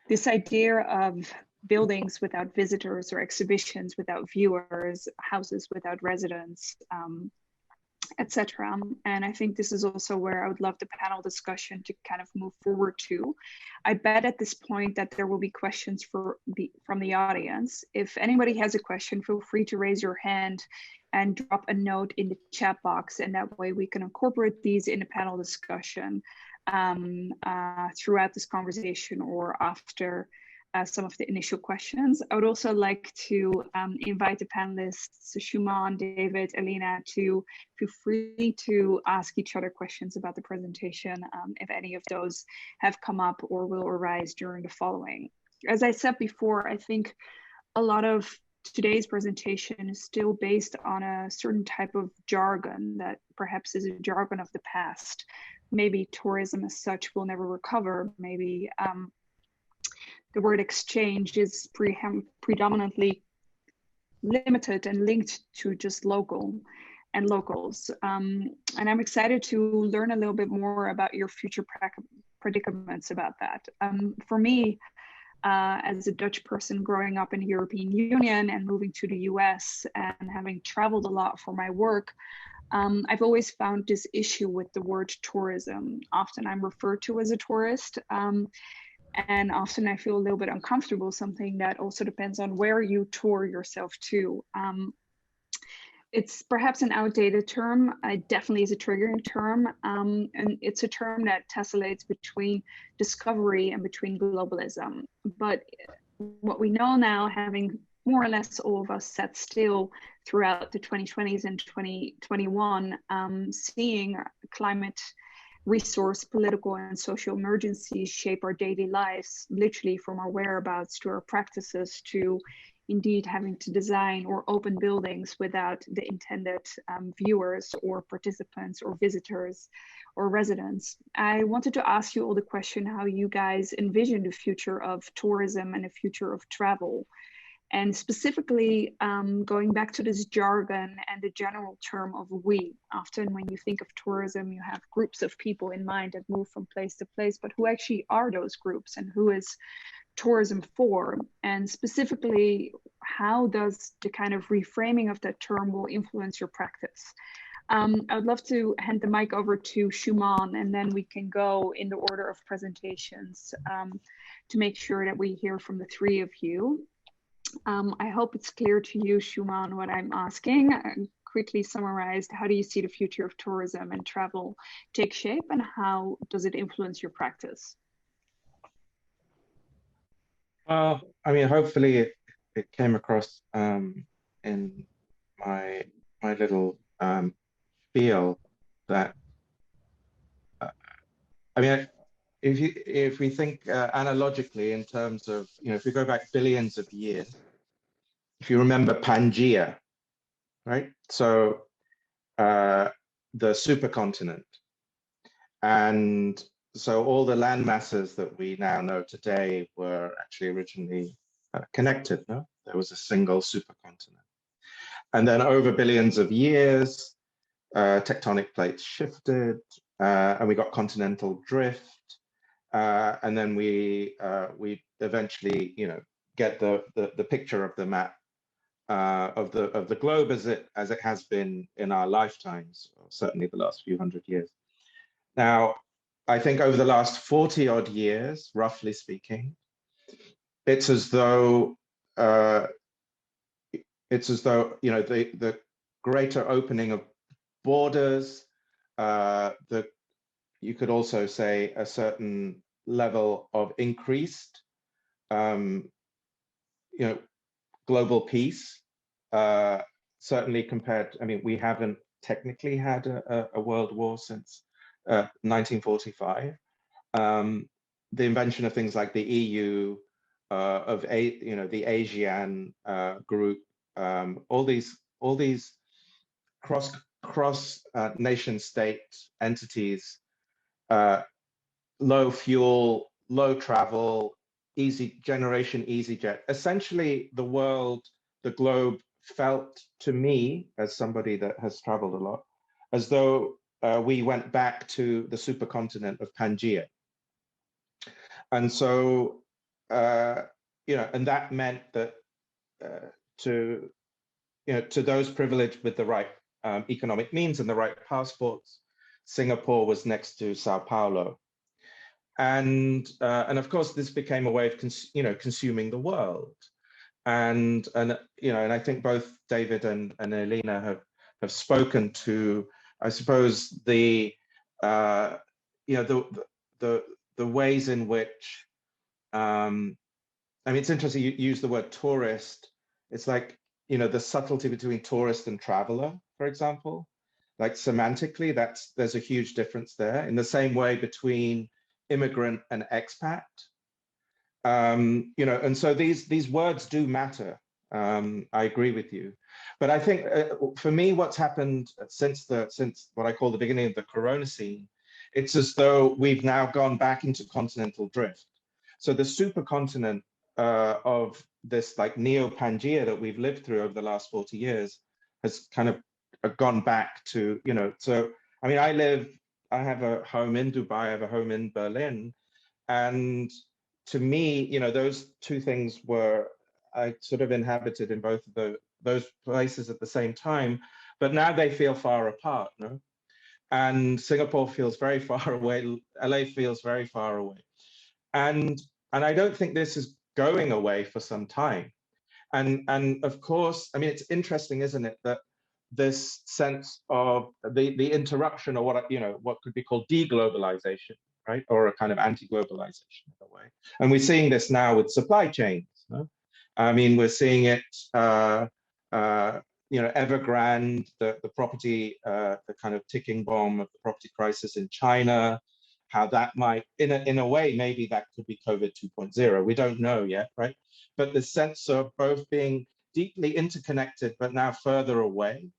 this idea of buildings without visitors, or exhibitions without viewers, houses without residents, etc. And I think this is also where I would love the panel discussion to kind of move forward to. I bet at this point that there will be questions from the audience. If anybody has a question, feel free to raise your hand and drop a note in the chat box, and that way we can incorporate these in the panel discussion throughout this conversation or after some of the initial questions. I would also like to invite the panelists, Shumon, David, Eleena, to feel free to ask each other questions about the presentation if any of those have come up or will arise during the following. As I said before, I think a lot of today's presentation is still based on a certain type of jargon that perhaps is a jargon of the past. Maybe tourism as such will never recover. Maybe the word exchange is predominantly limited and linked to just local and locals. And I'm excited to learn a little bit more about your future predicaments about that. For me, as a Dutch person growing up in the European Union and moving to the US and having traveled a lot for my work, I've always found this issue with the word tourism. Often I'm referred to as a tourist, and often I feel a little bit uncomfortable, something that also depends on where you tour yourself to. It's perhaps an outdated term. It definitely is a triggering term, and it's a term that tessellates between discovery and between globalism. But what we know now, having more or less all of us sat still throughout the 2020s and 2021, seeing climate, resource, political, and social emergencies shape our daily lives, literally from our whereabouts to our practices, to indeed having to design or open buildings without the intended viewers or participants or visitors or residents. I wanted to ask you all the question how you guys envision the future of tourism and the future of travel. And specifically, going back to this jargon and the general term of we. Often when you think of tourism, you have groups of people in mind that move from place to place, but who actually are those groups and who is tourism for? And specifically, how does the kind of reframing of that term will influence your practice? I would love to hand the mic over to Shumon, and then we can go in the order of presentations to make sure that we hear from the three of you. I hope it's clear to you, Shumon, what I'm asking. Quickly summarized, how do you see the future of tourism and travel take shape, and how does it influence your practice? I mean, hopefully it came across in my little spiel that I mean, if we think analogically in terms of, if we go back billions of years, if you remember Pangea, right? So the supercontinent, and so all the land masses that we now know today were actually originally connected. No, there was a single supercontinent, and then over billions of years, tectonic plates shifted, and we got continental drift. And then we eventually, get the picture of the map of the globe as it has been in our lifetimes, or certainly the last few hundred years. Now, I think over the last 40 odd years, roughly speaking, it's as though the greater opening of borders, you could also say a certain level of increased, global peace, certainly compared, I mean, we haven't technically had a world war since 1945. The invention of things like the EU, the ASEAN group, all these cross nation state entities, low fuel, low travel, easy jet. Essentially, the world, the globe felt to me, as somebody that has traveled a lot, as though we went back to the supercontinent of Pangea. And so, and that meant that to those privileged with the right economic means and the right passports, Singapore was next to Sao Paulo. And of course, this became a way of consuming the world, and I think both David and Elena have spoken to, I suppose, the ways in which I mean, it's interesting you use the word tourist. It's like, the subtlety between tourist and traveler, for example, like semantically, there's a huge difference there. In the same way between immigrant and expat, and so these words do matter. I agree with you, but I think for me, what's happened since what I call the beginning of the Corona scene, it's as though we've now gone back into continental drift. So the supercontinent of this like neo-Pangea that we've lived through over the last 40 years has kind of gone back to, so I mean, I have a home in Dubai, I have a home in Berlin. And to me, those two things I sort of inhabited in both of those places at the same time, but now they feel far apart, no? And Singapore feels very far away, LA feels very far away. And I don't think this is going away for some time. And of course, I mean, it's interesting, isn't it, that this sense of the interruption, or what could be called deglobalization, right, or a kind of anti-globalization in a way. And we're seeing this now with supply chains. No? I mean, we're seeing it, Evergrande, the property, the kind of ticking bomb of the property crisis in China, how that might, in a way, maybe that could be COVID 2.0. We don't know yet, right? But the sense of both being deeply interconnected, but now further away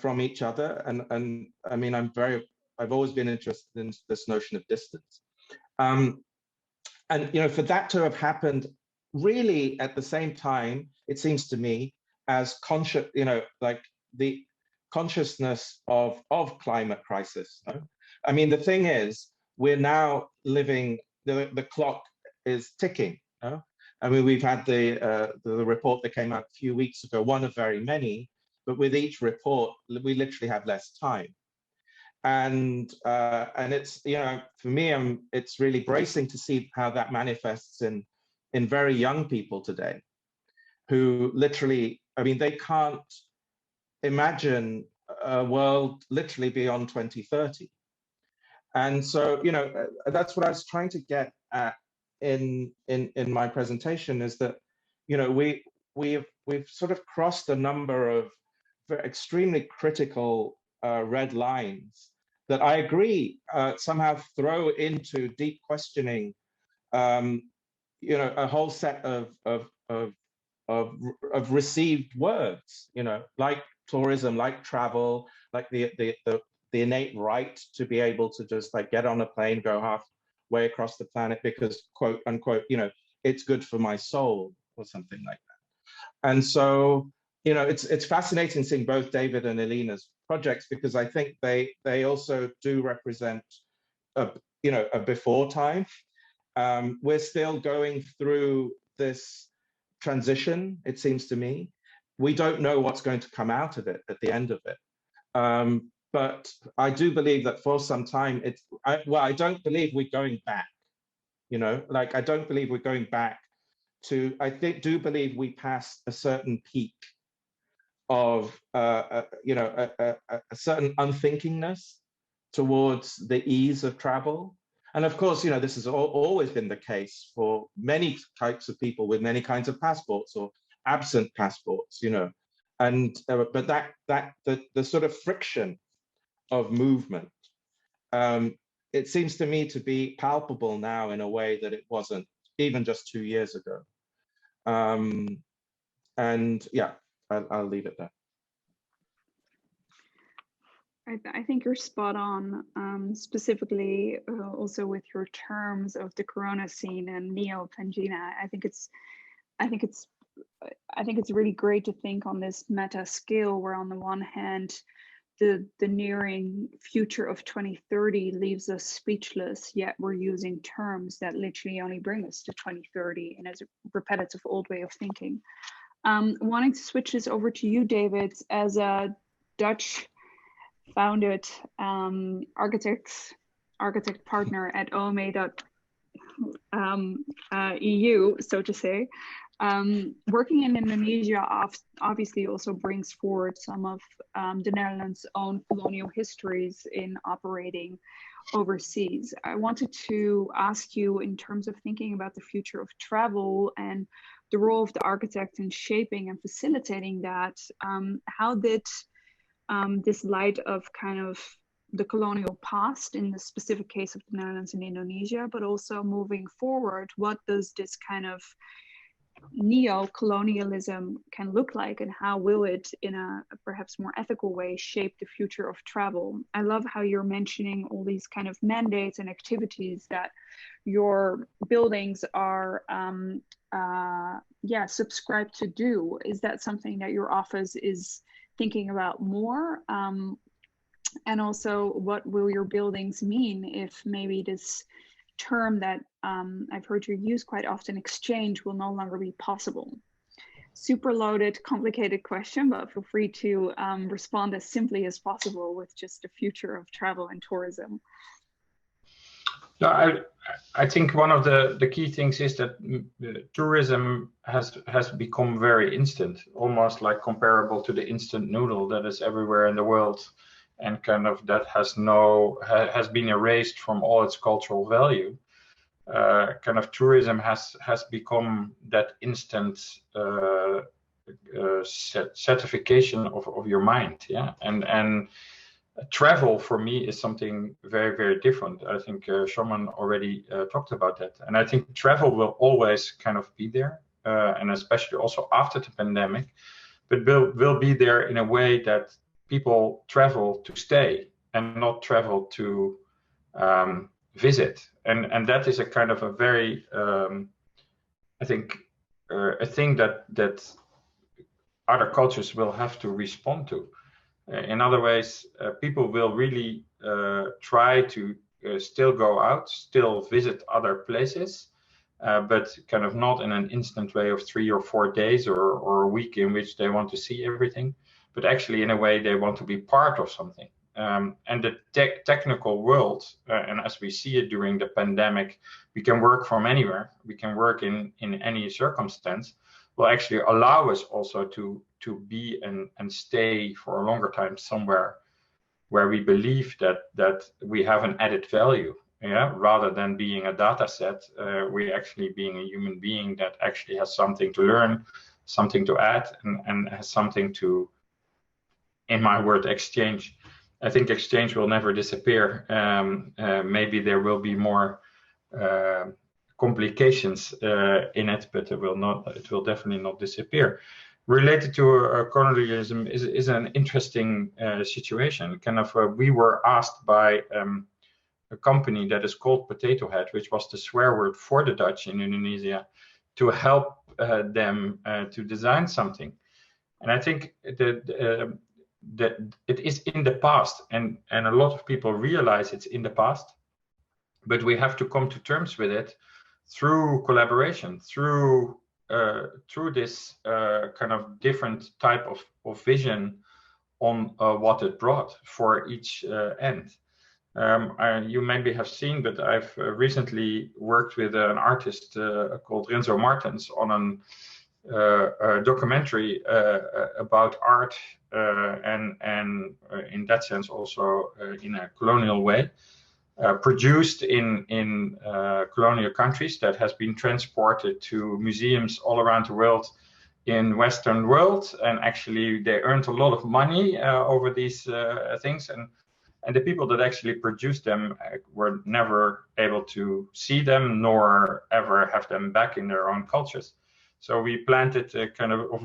from each other. And I mean, I've always been interested in this notion of distance. And, for that to have happened really at the same time, it seems to me, as conscious, like the consciousness of climate crisis. No? I mean, the thing is, we're now living, the clock is ticking. No? I mean, we've had the report that came out a few weeks ago, one of very many, but with each report, we literally have less time. And it's, for me, it's really bracing to see how that manifests in very young people today, who literally, I mean, they can't imagine a world literally beyond 2030. And so, that's what I was trying to get at in my presentation, is that, you know, we've sort of crossed a number of extremely critical red lines that I agree somehow throw into deep questioning, you know, a whole set of received words, you know, like tourism, like travel, like the innate right to be able to just like get on a plane, go halfway across the planet because, quote unquote, you know, it's good for my soul or something like that. And so, you know, it's fascinating seeing both David and Elena's projects because I think they also do represent you know, a before time. We're still going through this transition, it seems to me. We don't know what's going to come out of it at the end of it. But I do believe that for some time, I don't believe we're going back, you know, like I don't believe we're going back to, do believe we passed a certain peak of, you know, a certain unthinkingness towards the ease of travel. And of course, you know, this has always been the case for many types of people with many kinds of passports or absent passports, you know. And but the sort of friction of movement, it seems to me to be palpable now in a way that it wasn't even just 2 years ago. And yeah, I'll leave it there. I think you're spot on, specifically also with your terms of the Corona scene and neo-Pangina. I think it's really great to think on this meta scale where on the one hand, the nearing future of 2030 leaves us speechless, yet we're using terms that literally only bring us to 2030 and as a repetitive old way of thinking. Wanting to switch this over to you, David, as a Dutch founded architect partner at OME.eu, so to say. Working in Indonesia obviously also brings forward some of the Netherlands' own colonial histories in operating overseas. I wanted to ask you, in terms of thinking about the future of travel and the role of the architect in shaping and facilitating that, how did this light of kind of the colonial past in the specific case of the Netherlands and Indonesia, but also moving forward, what does this kind of neo-colonialism can look like, and how will it, in a perhaps more ethical way, shape the future of travel? I love how you're mentioning all these kind of mandates and activities that your buildings are subscribed to do. Is that something that your office is thinking about more? And also, what will your buildings mean if maybe this term that I've heard you use quite often, exchange, will no longer be possible? Super loaded, complicated question, but feel free to respond as simply as possible with just the future of travel and tourism. No, I think one of the key things is that tourism has become very instant, almost like comparable to the instant noodle that is everywhere in the world, and kind of that has been erased from all its cultural value. Kind of tourism has become that instant certification of your mind, yeah, and travel for me is something very, very different. I think Shumon already talked about that. And I think travel will always kind of be there, and especially also after the pandemic, but will be there in a way that people travel to stay and not travel to visit. And that is a kind of a very, I think, a thing that other cultures will have to respond to. In other ways, people will really try to still go out, still visit other places, but kind of not in an instant way of 3 or 4 days or a week in which they want to see everything, but actually in a way they want to be part of something. And the technical world, and as we see it during the pandemic, we can work from anywhere, we can work in any circumstance, will actually allow us also to be and stay for a longer time somewhere where we believe that we have an added value. yeah, rather than being a data set, we actually being a human being that actually has something to learn, something to add, and has something to, in my word, exchange. I think exchange will never disappear. Maybe there will be more complications in it, but it will not. It will definitely not disappear. Related to colonialism is an interesting situation. Kind of, we were asked by a company that is called Potato Head, which was the swear word for the Dutch in Indonesia, to help them to design something. And I think that it is in the past, and a lot of people realize it's in the past, but we have to come to terms with it through collaboration, through this kind of different type of vision on what it brought for each end. You maybe have seen, but I've recently worked with an artist called Renzo Martens on a documentary about art, and in that sense also in a colonial way, produced in colonial countries, that has been transported to museums all around the world in Western world, and actually they earned a lot of money over these things, and the people that actually produced them were never able to see them nor ever have them back in their own cultures. So we planted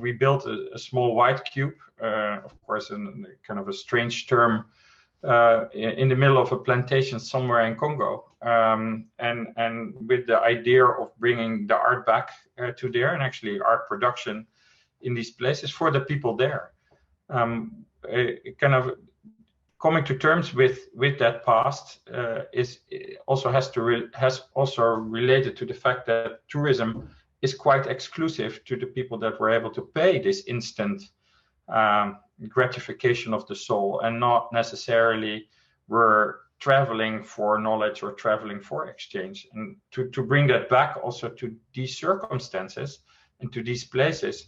we built a small white cube, of course, in kind of a strange term, in the middle of a plantation somewhere in Congo, and with the idea of bringing the art back to there, and actually art production in these places for the people there. Kind of coming to terms with that past has also related to the fact that tourism is quite exclusive to the people that were able to pay this instant gratification of the soul, and not necessarily were traveling for knowledge or traveling for exchange. And to bring that back also to these circumstances and to these places,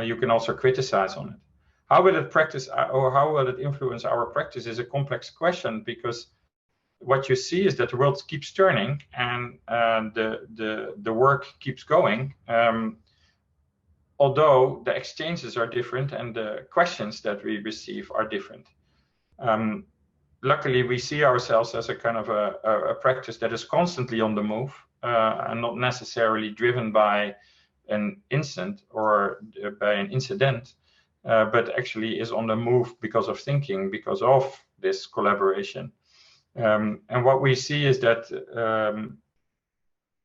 you can also criticize on it. How will it practice, or how will it influence our practice, is a complex question, because what you see is that the world keeps turning, and the work keeps going, although the exchanges are different and the questions that we receive are different. Luckily, we see ourselves as a kind of a practice that is constantly on the move, and not necessarily driven by an instant or by an incident, but actually is on the move because of thinking, because of this collaboration. And what we see is that,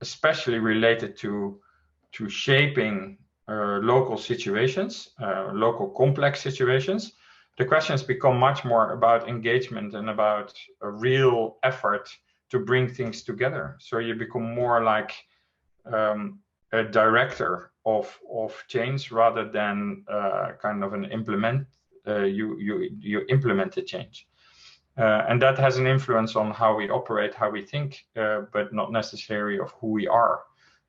especially related to shaping local situations, local complex situations, the questions become much more about engagement and about a real effort to bring things together. So you become more like a director of change, rather than kind of an implement. You implement the change, and that has an influence on how we operate, how we think, but not necessarily of who we are,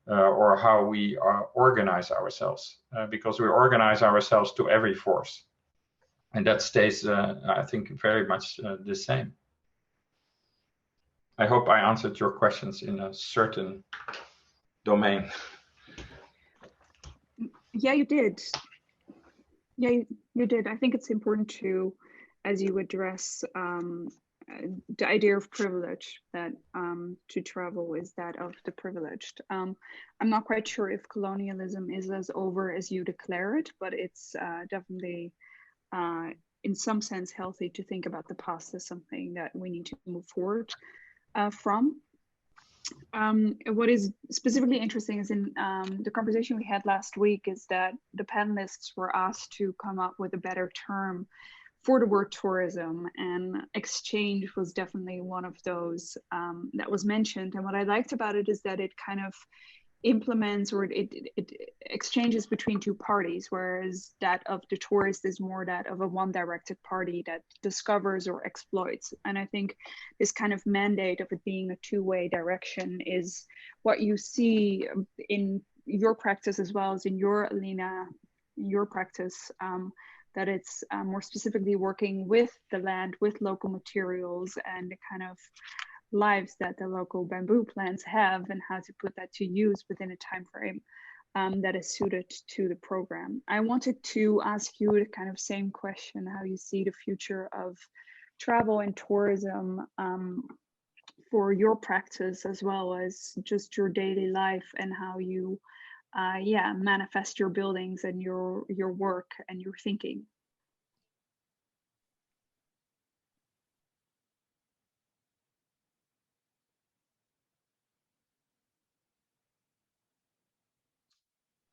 or how we organize ourselves, because we organize ourselves to every force, and that stays, I think, very much the same. I hope I answered your questions in a certain domain. Yeah, you did. Yeah, you did. I think it's important to, as you address the idea of privilege, that to travel is that of the privileged. I'm not quite sure if colonialism is as over as you declare it, but it's definitely in some sense healthy to think about the past as something that we need to move forward from. What is specifically interesting is in the conversation we had last week is that the panelists were asked to come up with a better term for the word tourism, and exchange was definitely one of those that was mentioned. And what I liked about it is that it kind of implements, or it exchanges between two parties, whereas that of the tourist is more that of a one-directed party that discovers or exploits. And I think this kind of mandate of it being a two-way direction is what you see in your practice as well as in your, Elena, your practice, that it's more specifically working with the land, with local materials, and kind of lives that the local bamboo plants have, and how to put that to use within a time frame that is suited to the program. I wanted to ask you the kind of same question, how you see the future of travel and tourism for your practice, as well as just your daily life, and how you manifest your buildings and your work and your thinking.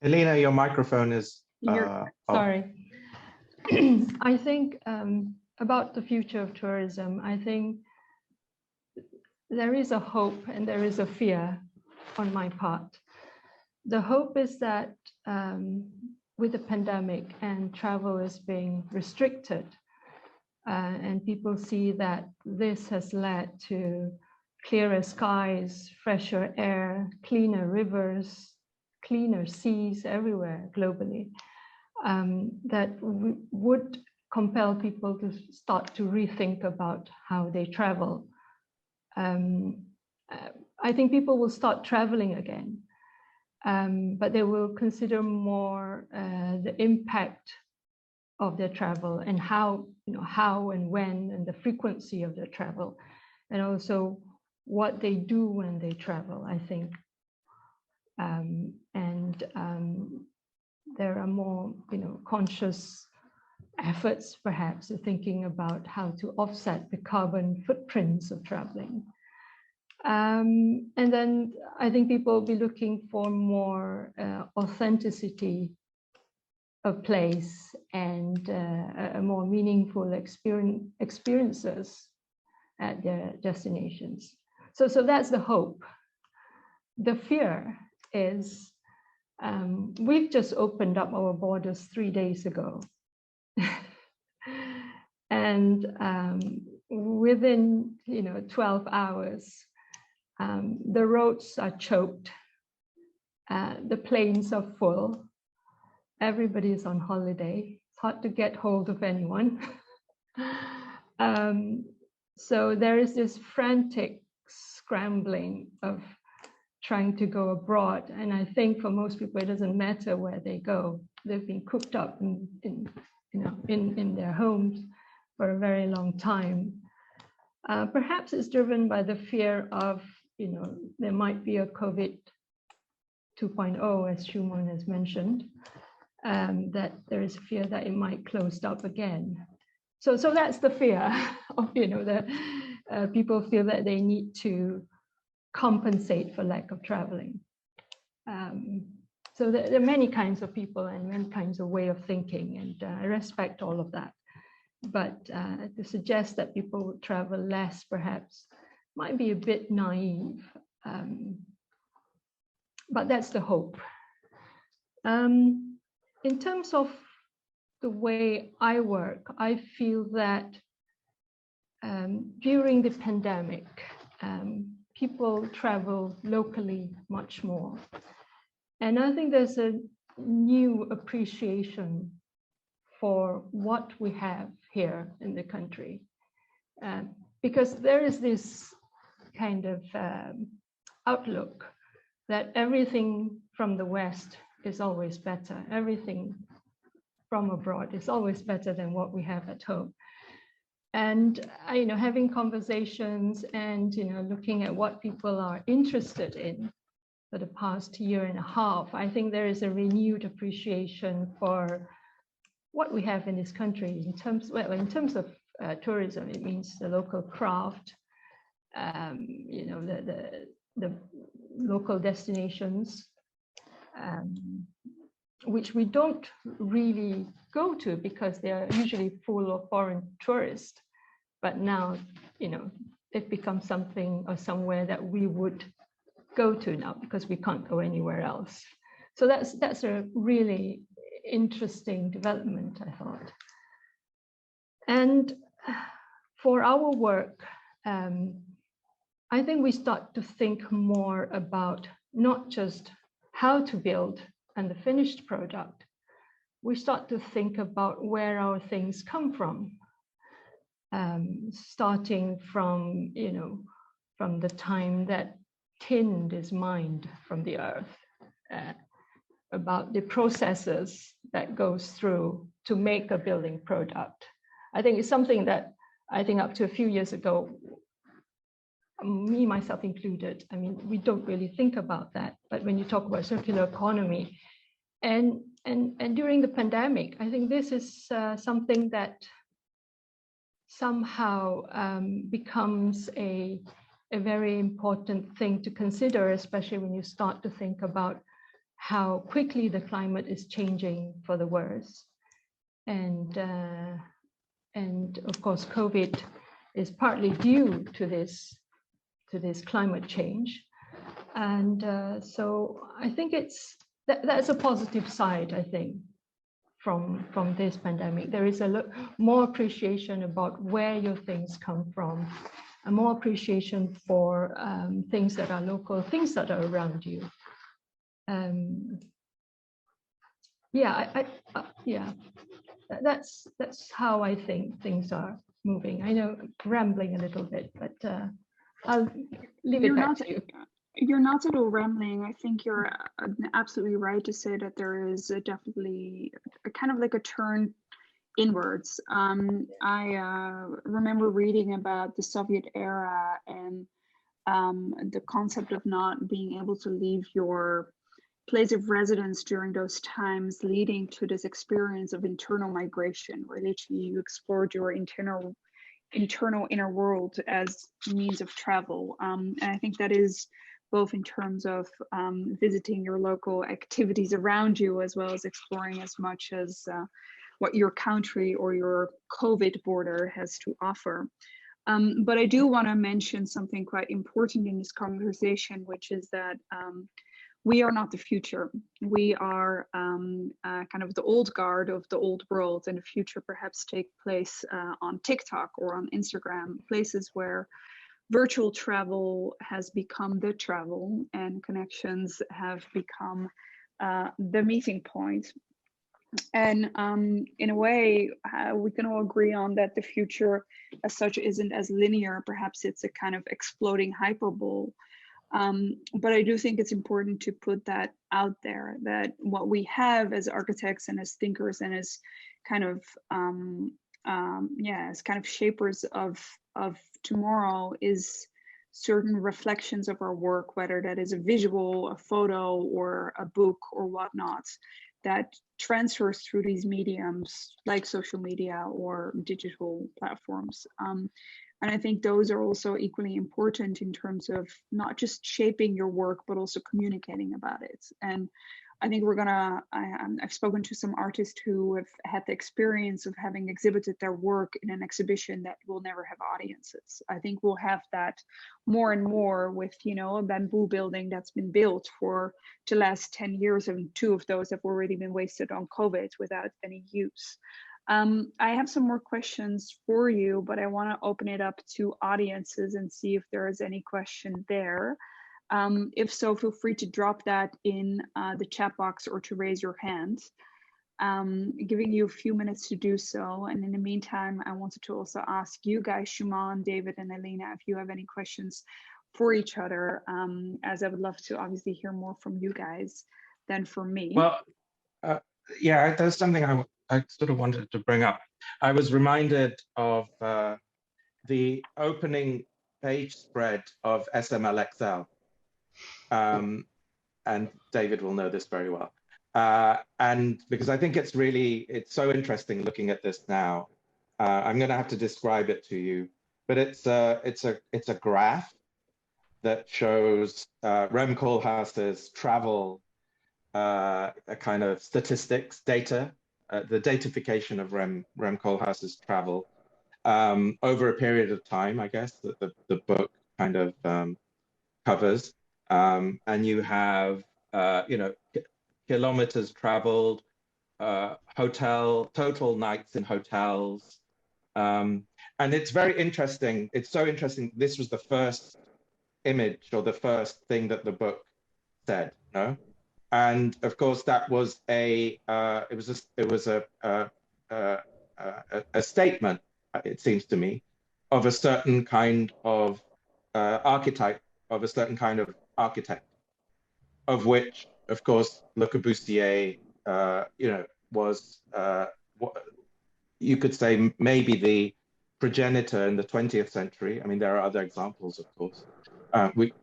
Elena, your microphone is sorry. I think about the future of tourism, I think there is a hope and there is a fear on my part. The hope is that with the pandemic and travel is being restricted, and people see that this has led to clearer skies, fresher air, cleaner rivers, cleaner seas everywhere globally, that would compel people to start to rethink about how they travel. I think people will start traveling again, but they will consider more the impact of their travel and how and when and the frequency of their travel, and also what they do when they travel, I think. There are more, conscious efforts, perhaps, of thinking about how to offset the carbon footprints of traveling. And then I think people will be looking for more authenticity of place and a more meaningful experiences at their destinations. So that's the hope. The fear is we've just opened up our borders 3 days ago. And within 12 hours, the roads are choked, the planes are full, everybody's on holiday, it's hard to get hold of anyone. So there is this frantic scrambling of trying to go abroad, and I think for most people it doesn't matter where they go. They've been cooped up in their homes for a very long time. Perhaps it's driven by the fear of there might be a COVID 2.0, as Shumon has mentioned, that there is fear that it might close up again. So that's the fear of that people feel that they need to compensate for lack of traveling. So there are many kinds of people and many kinds of way of thinking, and I respect all of that. But to suggest that people would travel less, perhaps, might be a bit naive. But that's the hope. In terms of the way I work, I feel that during the pandemic, people travel locally much more. And I think there's a new appreciation for what we have here in the country. Because there is this kind of outlook that everything from the West is always better. Everything from abroad is always better than what we have at home. And having conversations and looking at what people are interested in for the past year and a half, I think there is a renewed appreciation for what we have in this country in terms of tourism. It means the local craft, the local destinations, which we don't really go to because they are usually full of foreign tourists. But now, they've become something or somewhere that we would go to now because we can't go anywhere else. So that's a really interesting development, I thought. And for our work, I think we start to think more about not just how to build and the finished product. We start to think about where our things come from, starting from from the time that tin is mined from the earth, about the processes that goes through to make a building product. I think it's something that I think up to a few years ago, me, myself included, I mean, we don't really think about that. But when you talk about circular economy, and during the pandemic, I think this is something that somehow becomes a very important thing to consider, especially when you start to think about how quickly the climate is changing for the worse. And of course, COVID is partly due to this climate change. And so I think that's a positive side, I think, from this pandemic. There is a more appreciation about where your things come from, a more appreciation for things that are local, things that are around you. That's how I think things are moving. I know I'm rambling a little bit, but I'll leave it back to you. You're not at all rambling. I think you're absolutely right to say that there is definitely a kind of like a turn inwards. I remember reading about the Soviet era and the concept of not being able to leave your place of residence during those times, leading to this experience of internal migration, where literally you explored your internal inner world as means of travel. And I think that is both in terms of visiting your local activities around you, as well as exploring as much as what your country or your COVID border has to offer. But I do want to mention something quite important in this conversation, which is that we are not the future. We are kind of the old guard of the old world, and the future perhaps take place on TikTok or on Instagram, places where virtual travel has become the travel and connections have become the meeting point. And in a way, we can all agree on that the future as such isn't as linear. Perhaps it's a kind of exploding hyperbole. But I do think it's important to put that out there, that what we have as architects and as thinkers and as kind of as kind of shapers of tomorrow is certain reflections of our work, whether that is a visual, a photo, or a book or whatnot, that transfers through these mediums like social media or digital platforms. And I think those are also equally important in terms of not just shaping your work, but also communicating about it. And I think I've spoken to some artists who have had the experience of having exhibited their work in an exhibition that will never have audiences. I think we'll have that more and more with, a bamboo building that's been built for the last 10 years, and 2 of those have already been wasted on COVID without any use. I have some more questions for you, but I want to open it up to audiences and see if there is any question there. If so, feel free to drop that in the chat box or to raise your hand. Giving you a few minutes to do so. And in the meantime, I wanted to also ask you guys, Shumon, David, and Elena, if you have any questions for each other, as I would love to obviously hear more from you guys than from me. Well, yeah, there's something I sort of wanted to bring up. I was reminded of the opening page spread of SMLXL. And David will know this very well. And because I think it's so interesting looking at this now. I'm going to have to describe it to you, but it's a graph that shows Rem Koolhaas's travel, a kind of statistics data, the datification of Rem Koolhaas's travel over a period of time, I guess, that the book kind of covers. And you have, kilometers traveled, total nights in hotels. And it's very interesting. It's so interesting. This was the first image or the first thing that the book said, no? And of course, that was a statement, it seems to me, of a certain kind of archetype of a certain kind of architect, of which, of course, Le Corbusier, was, you could say, maybe the progenitor in the 20th century. I mean, there are other examples, of course.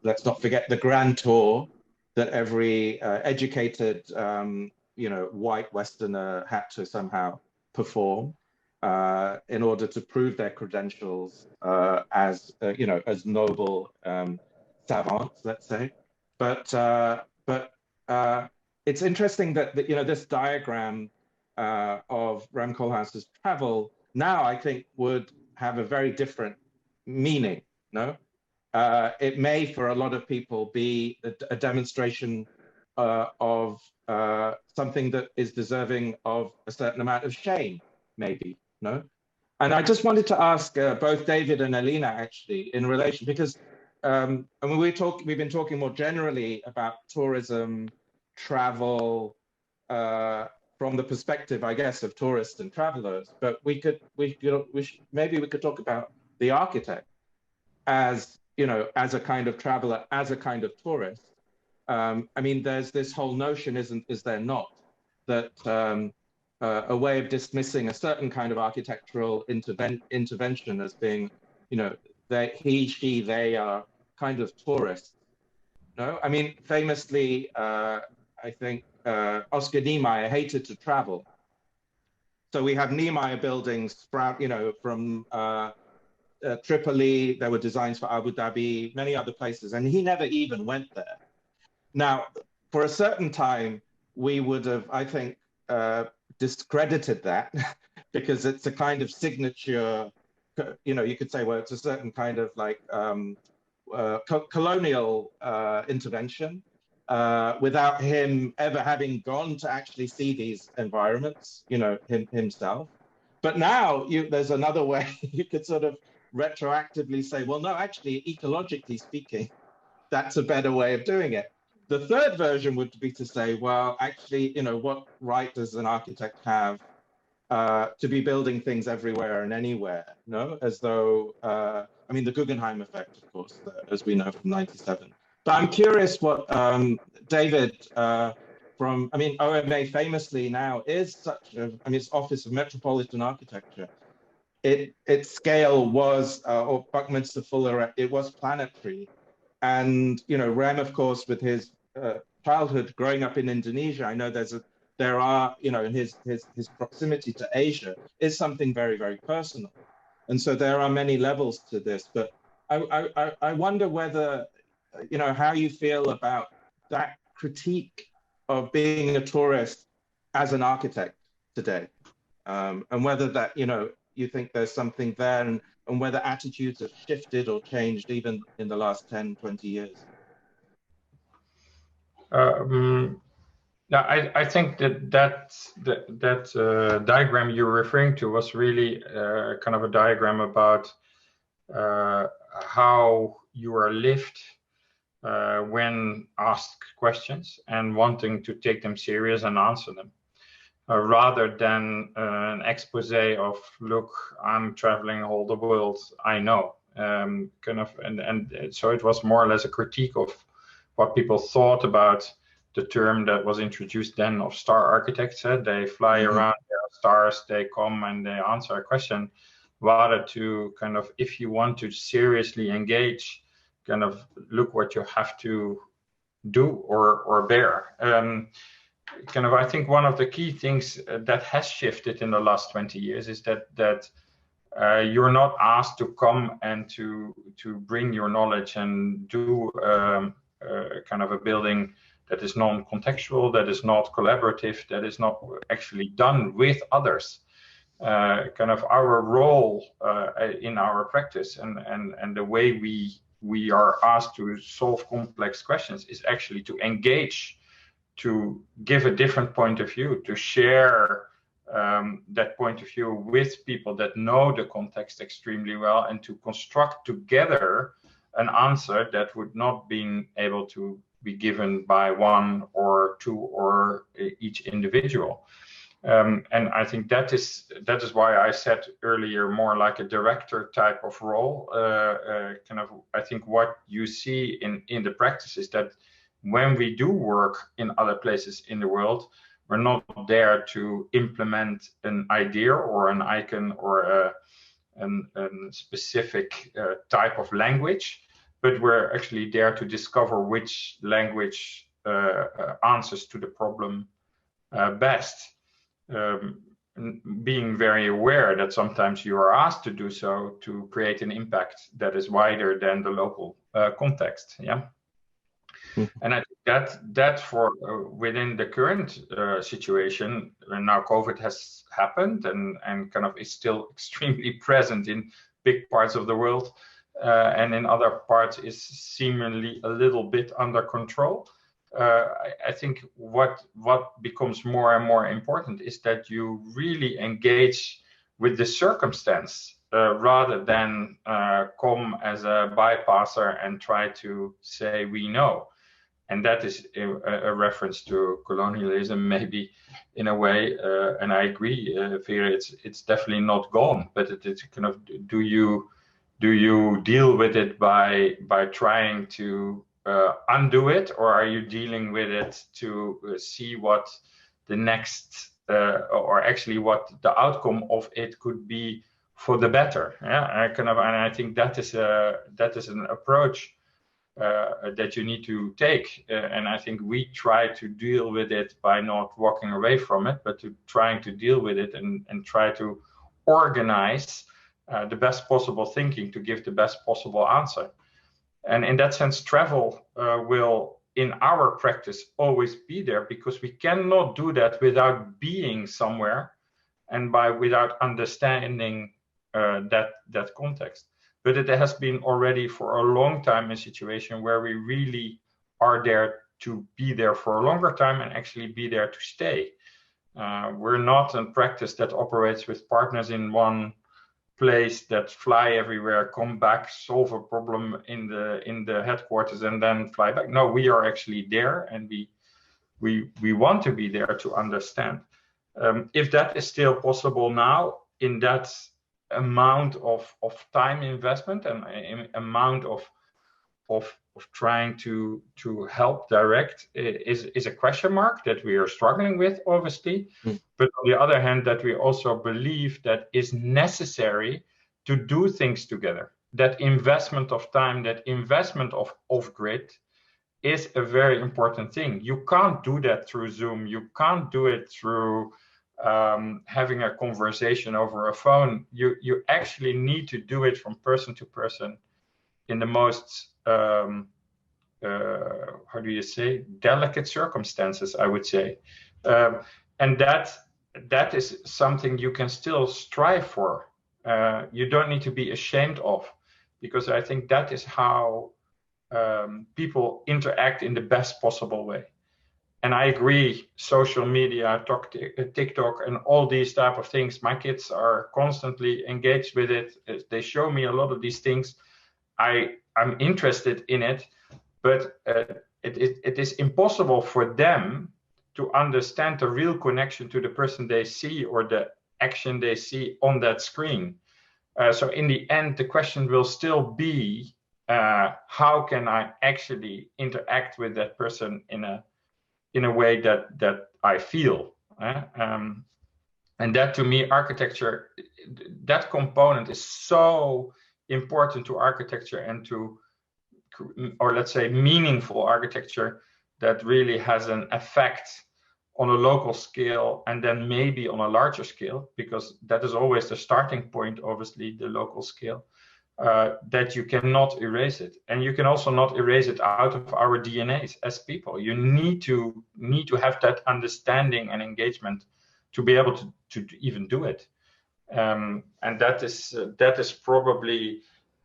Let's not forget the grand tour that every educated, white Westerner had to somehow perform in order to prove their credentials as noble savants, let's say. But it's interesting that this diagram of Rem Koolhaas's travel now, I think, would have a very different meaning. No, it may, for a lot of people, be a demonstration of something that is deserving of a certain amount of shame, maybe. No, and I just wanted to ask both David and Elena, actually, in relation, because I mean, we've been talking more generally about tourism, travel, from the perspective, I guess, of tourists and travelers, but maybe we could talk about the architect as, as a kind of traveler, as a kind of tourist. I mean, there's this whole notion, is there not, that a way of dismissing a certain kind of architectural intervention as being, that he, she, they are kind of tourists. No, I mean, famously, I think Oscar Niemeyer hated to travel. So we have Niemeyer buildings sprout, from Tripoli. There were designs for Abu Dhabi, many other places, and he never even went there. Now, for a certain time, we would have, I think, discredited that because it's a kind of signature, you could say, well, it's a certain kind of like colonial intervention without him ever having gone to actually see these environments, himself. But now there's another way you could sort of retroactively say, well, no, actually, ecologically speaking, that's a better way of doing it. The third version would be to say, well, actually, what right does an architect have to be building things everywhere and anywhere? No, as though, I mean, the Guggenheim effect, of course, as we know from '97. But I'm curious what David OMA famously now is such a, its Office of Metropolitan Architecture. Its scale was, or Buckminster Fuller, it was planetary. And, Rem, of course, with his childhood growing up in Indonesia, I know there are, in his proximity to Asia is something very, very personal. And so there are many levels to this, but I wonder whether, how you feel about that critique of being a tourist as an architect today, and whether that, you think there's something there, and whether attitudes have shifted or changed even in the last 10, 20 years. Yeah, I think that diagram you're referring to was really kind of a diagram about how you are lived when asked questions and wanting to take them serious and answer them, rather than an expose of, look, I'm traveling all the world, I know, and so it was more or less a critique of what people thought about the term that was introduced then of star architects. They fly around, there are stars, they come and they answer a question, rather to kind of, if you want to seriously engage, kind of look what you have to do or bear. I think one of the key things that has shifted in the last 20 years is that you're not asked to come and to bring your knowledge and do kind of a building that is non-contextual, that is not collaborative, that is not actually done with others. Kind of our role in our practice and the way we are asked to solve complex questions is actually to engage, to give a different point of view, to share that point of view with people that know the context extremely well, and to construct together an answer that would not be able to be given by one or two or each individual. And I think that is why I said earlier more like a director type of role. Kind of, I think what you see in the practice is that when we do work in other places in the world, we're not there to implement an idea or an icon or a specific type of language, but we're actually there to discover which language answers to the problem best. Being very aware that sometimes you are asked to do so to create an impact that is wider than the local context. Yeah. And I think that for within the current situation, and now COVID has happened and kind of is still extremely present in big parts of the world, and in other parts is seemingly a little bit under control. I think what becomes more and more important is that you really engage with the circumstance rather than come as a bypasser and try to say we know. And that is a reference to colonialism, maybe in a way. And I agree, Vere, it's definitely not gone, but it's kind of, do you deal with it by trying to undo it, or are you dealing with it to see what the next or actually what the outcome of it could be for the better? Yeah, and I think that is an approach that you need to take, and I think we try to deal with it by not walking away from it, but to trying to deal with it and try to organize the best possible thinking to give the best possible answer. And in that sense, travel will, in our practice, always be there, because we cannot do that without being somewhere and without understanding that context. But it has been already for a long time a situation where we really are there to be there for a longer time and actually be there to stay. We're not a practice that operates with partners in one place that fly everywhere, come back, solve a problem in the headquarters, and then fly back. No, we are actually there, and we want to be there to understand. If that is still possible now, in that amount of time investment and amount of trying to help direct is a question mark that we are struggling with, obviously. But on the other hand, that we also believe that is necessary to do things together. That investment of time, that investment of off-grid is a very important thing. You can't do that through Zoom. You can't do it through having a conversation over a phone. You actually need to do it from person to person in the most how do you say, delicate circumstances, I would say. And that is something you can still strive for. You don't need to be ashamed of, because I think that is how people interact in the best possible way. And I agree, social media, TikTok, and all these type of things, my kids are constantly engaged with it. They show me a lot of these things. I'm interested in it, but it is impossible for them to understand the real connection to the person they see or the action they see on that screen. So in the end, the question will still be, how can I actually interact with that person in a way that I feel? And that, to me, architecture, that component is so important to architecture and to, or let's say, meaningful architecture that really has an effect on a local scale and then maybe on a larger scale, because that is always the starting point, obviously, the local scale, that you cannot erase it. And you can also not erase it out of our DNAs as people. You need to have that understanding and engagement to be able to even do it. And that is probably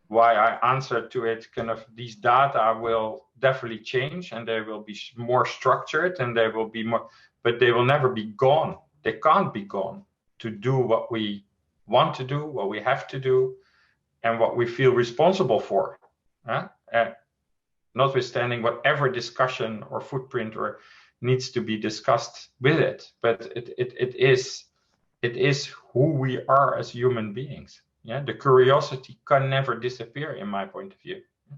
why I answered to it, kind of, these data will definitely change and they will be more structured and they will be more, but they will never be gone. They can't be gone to do what we want to do, what we have to do, and what we feel responsible for. Notwithstanding whatever discussion or footprint or needs to be discussed with it. But it is who we are as human beings. Yeah, the curiosity can never disappear, in my point of view. I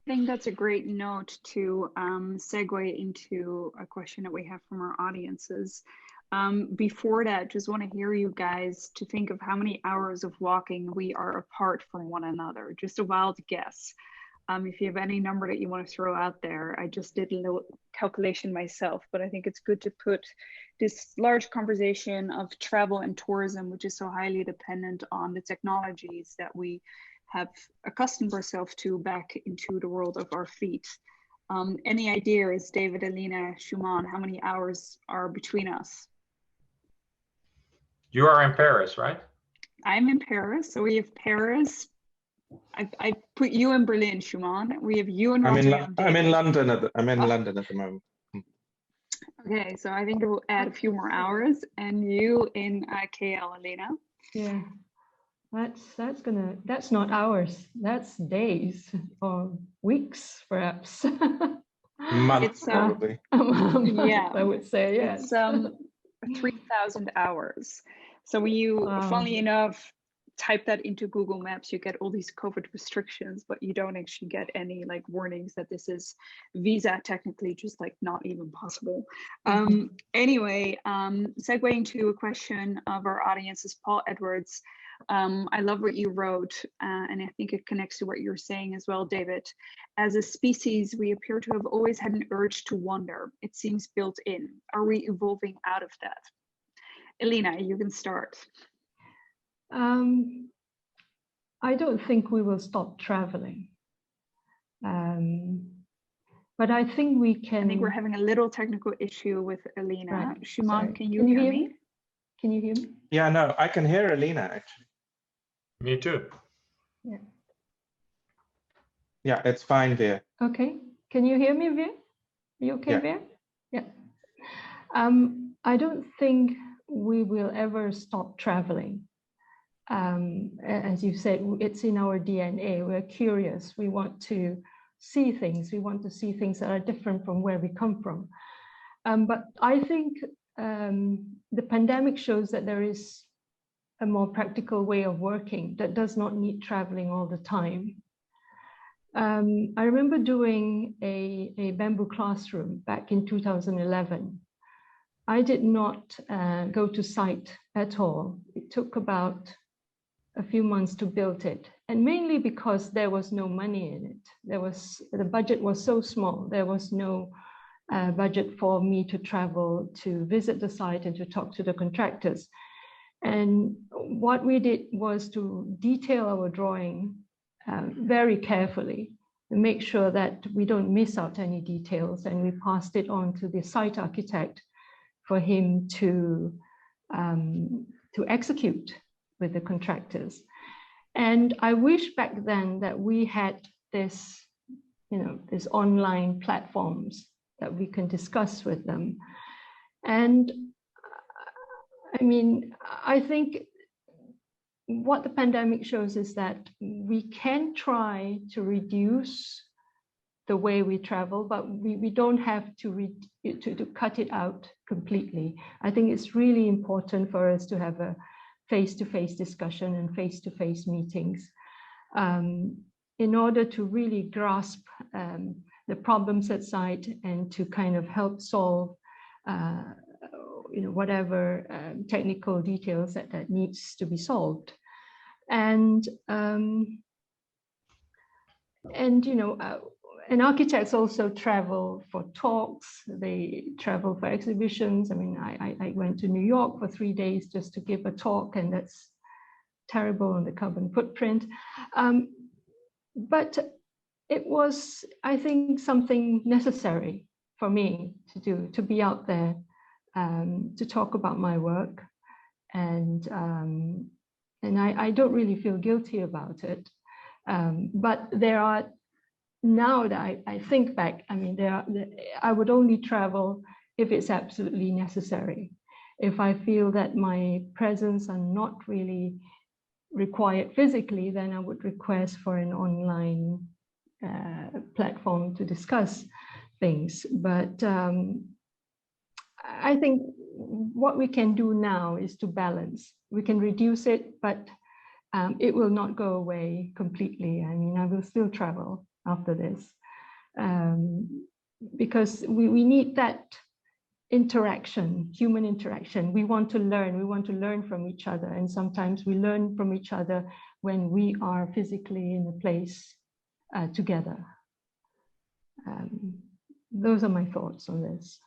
think that's a great note to segue into a question that we have from our audiences. Before that, just want to hear you guys to think of how many hours of walking we are apart from one another. Just a wild guess. If you have any number that you want to throw out there, I just did a little calculation myself, but I think it's good to put this large conversation of travel and tourism, which is so highly dependent on the technologies that we have accustomed ourselves to, back into the world of our feet. Any ideas, David, Elena, Shumon, how many hours are between us? You are in Paris, right? I'm in Paris, so we have Paris. I put you in Berlin, Shumon. We have you in Rotterdam. I'm in London at the moment. Okay, so I think we'll add a few more hours, and you in KL, Elena. Yeah, that's not hours. That's days or weeks, perhaps. Months, probably. Yeah, I would say yes. It's 3,000 hours. So when you, funnily enough, type that into Google Maps, you get all these COVID restrictions, but you don't actually get any like warnings that this is visa technically just like not even possible. Anyway, segueing to a question of our audience's Paul Edwards. I love what you wrote, and I think it connects to what you're saying as well, David. As a species, we appear to have always had an urge to wander. It seems built in. Are we evolving out of that? Elena, you can start. I don't think we will stop traveling. But I think we can. I think we're having a little technical issue with Elena. Right. Shumon, can you hear me? Can you hear me? Yeah, no, I can hear Elena actually. Me too. Yeah. Yeah, it's fine, Vere. Okay. Can you hear me, Vere? Are you okay, Yeah. Vere? Yeah. I don't think we will ever stop traveling. As you said, it's in our DNA. We're curious. We want to see things. We want to see things that are different from where we come from. But I think the pandemic shows that there is a more practical way of working that does not need traveling all the time. I remember doing a bamboo classroom back in 2011. I did not go to site at all. It took about a few months to build it, and mainly because there was no money in it. The budget was so small. There was no budget for me to travel to visit the site and to talk to the contractors. And what we did was to detail our drawing very carefully and make sure that we don't miss out any details. And we passed it on to the site architect for him to execute with the contractors. And I wish back then that we had this, these online platforms that we can discuss with them. And I mean, I think what the pandemic shows is that we can try to reduce the way we travel, but we don't have to cut it out completely. I think it's really important for us to have a face-to-face discussion and face-to-face meetings in order to really grasp the problems at site and to kind of help solve whatever technical details that needs to be solved. And architects also travel for talks, they travel for exhibitions. I mean, I went to New York for 3 days just to give a talk, and that's terrible on the carbon footprint. But it was, I think, something necessary for me to do, to be out there, to talk about my work. And I don't really feel guilty about it. But there are, now that I think back, I mean, I would only travel if it's absolutely necessary. If I feel that my presence are not really required physically, then I would request for an online platform to discuss things. But I think what we can do now is to balance. We can reduce it, but it will not go away completely. I mean, I will still travel after this because we need that interaction, human interaction. We want to learn from each other. And sometimes we learn from each other when we are physically in a place together. Those are my thoughts on this.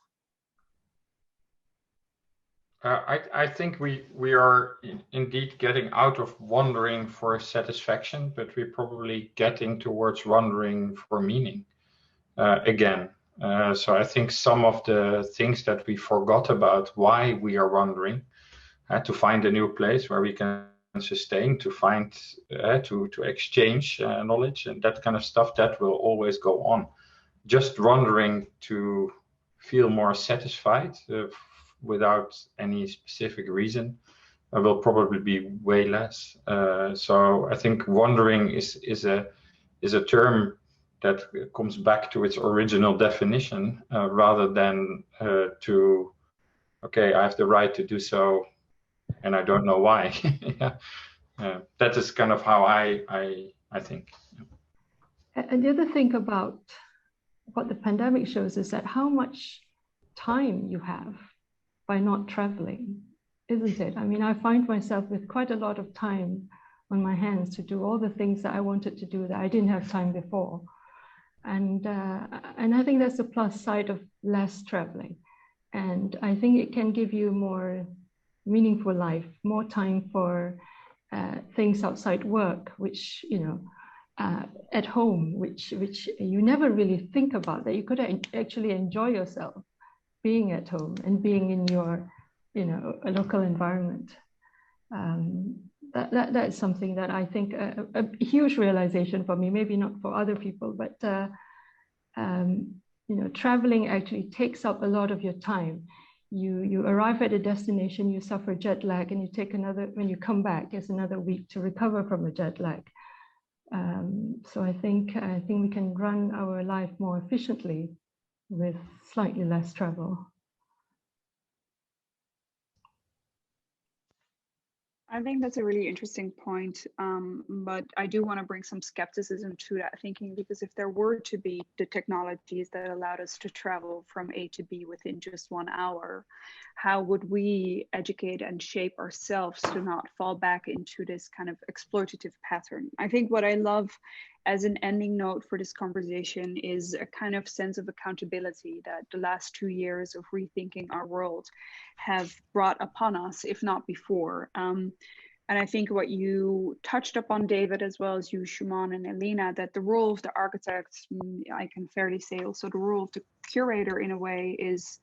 I think we are indeed getting out of wandering for satisfaction, but we're probably getting towards wandering for meaning again. So I think some of the things that we forgot about why we are wandering, to find a new place where we can sustain, to find, to exchange knowledge and that kind of stuff, that will always go on. Just wandering to feel more satisfied without any specific reason will probably be way less. So I think wandering is a term that comes back to its original definition rather than to, okay, I have the right to do so and I don't know why. Yeah. That is kind of how I think. And the other thing about what the pandemic shows is that how much time you have by not traveling, isn't it? I mean, I find myself with quite a lot of time on my hands to do all the things that I wanted to do that I didn't have time before. And I think that's the plus side of less traveling. And I think it can give you more meaningful life, more time for things outside work, which, you know, at home, which you never really think about, that you could actually enjoy yourself being at home and being in your, you know, a local environment. That's something that I think a huge realization for me, maybe not for other people, but you know, traveling actually takes up a lot of your time. You arrive at a destination, you suffer jet lag, and you take another, when you come back, it's another week to recover from a jet lag. So I think we can run our life more efficiently with slightly less travel. I think that's a really interesting point, but I do want to bring some skepticism to that thinking, because if there were to be the technologies that allowed us to travel from A to B within just 1 hour, how would we educate and shape ourselves to not fall back into this kind of exploitative pattern? I think what I love as an ending note for this conversation is a kind of sense of accountability that the last 2 years of rethinking our world have brought upon us, if not before. And I think what you touched upon, David, as well as you, Shumon and Elena, that the role of the architect, I can fairly say also the role of the curator in a way, is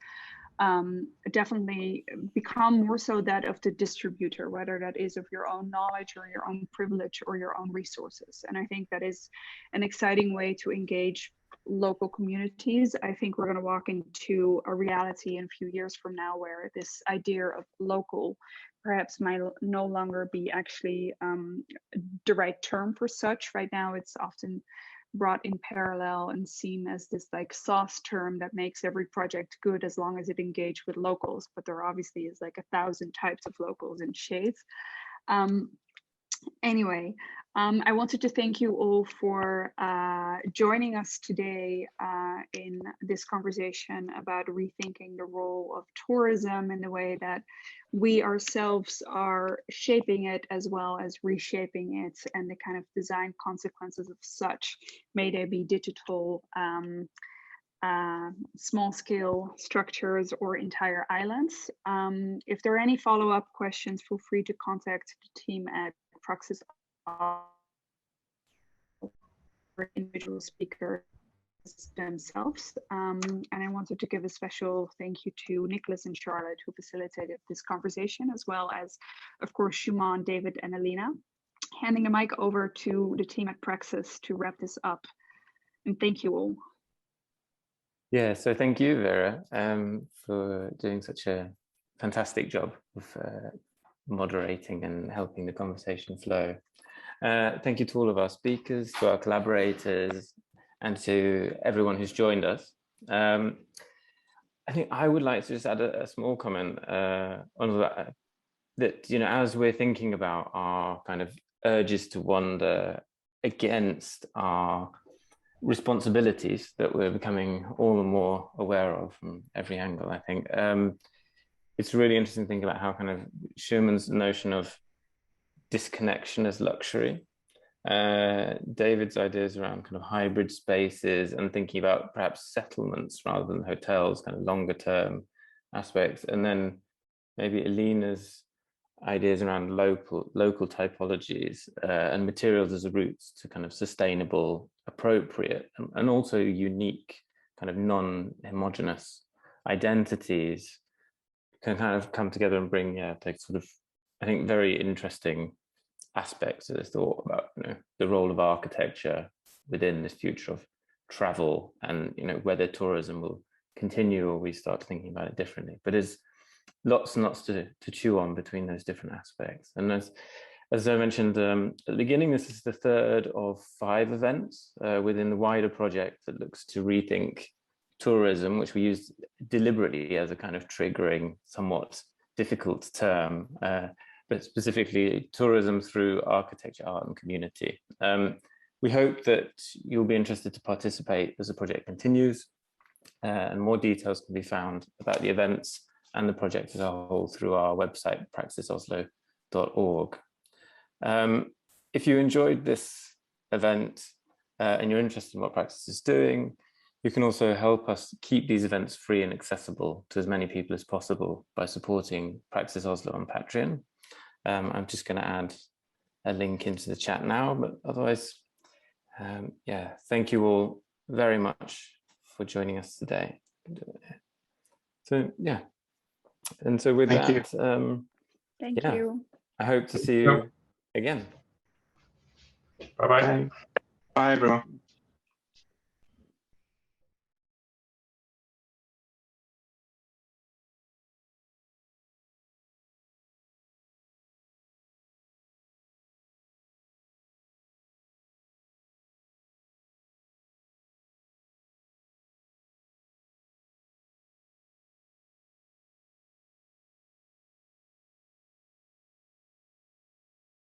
definitely become more so that of the distributor, whether that is of your own knowledge or your own privilege or your own resources. And I think that is an exciting way to engage local communities. I think we're going to walk into a reality in a few years from now where this idea of local perhaps might no longer be actually the right term for such. Right now it's often brought in parallel and seen as this like sauce term that makes every project good as long as it engaged with locals, but there obviously is like 1,000 types of locals and shades. Anyway, I wanted to thank you all for joining us today in this conversation about rethinking the role of tourism in the way that we ourselves are shaping it as well as reshaping it, and the kind of design consequences of such, may they be digital, small scale structures or entire islands. If there are any follow-up questions, feel free to contact the team at Praxis or individual speakers themselves. And I wanted to give a special thank you to Nicholas and Charlotte, who facilitated this conversation, as well as, of course, Shumon, David, and Elena. Handing the mic over to the team at Praxis to wrap this up. And thank you all. Yeah, so thank you, Vere, for doing such a fantastic job of moderating and helping the conversation flow. Thank you to all of our speakers, to our collaborators, and to everyone who's joined us. I think I would like to just add a small comment on that. That, you know, as we're thinking about our kind of urges to wander against our responsibilities that we're becoming all and more aware of from every angle, I think it's really interesting to think about how kind of Schuman's notion of disconnection as luxury, David's ideas around kind of hybrid spaces and thinking about perhaps settlements rather than hotels, kind of longer term aspects, and then maybe Elena's ideas around local typologies and materials as a route to kind of sustainable, appropriate, and also unique kind of non-homogeneous identities can kind of come together and bring, like sort of, I think, very interesting aspects to this thought about, you know, the role of architecture within this future of travel, and, you know, whether tourism will continue or we start thinking about it differently. But there's lots and lots to chew on between those different aspects. And as I mentioned at the beginning, this is the third of 5 events within the wider project that looks to rethink tourism, which we use deliberately as a kind of triggering, somewhat difficult term, but specifically tourism through architecture, art, and community. We hope that you'll be interested to participate as the project continues, and more details can be found about the events and the project as a whole through our website, praxisoslo.org. If you enjoyed this event and you're interested in what Praxis is doing, you can also help us keep these events free and accessible to as many people as possible by supporting Praxis Oslo on Patreon. I'm just going to add a link into the chat now, but otherwise, yeah, thank you all very much for joining us today. So, yeah. And so with Thank that, Thank you. I hope to see you again. Bye-bye. Bye, everyone.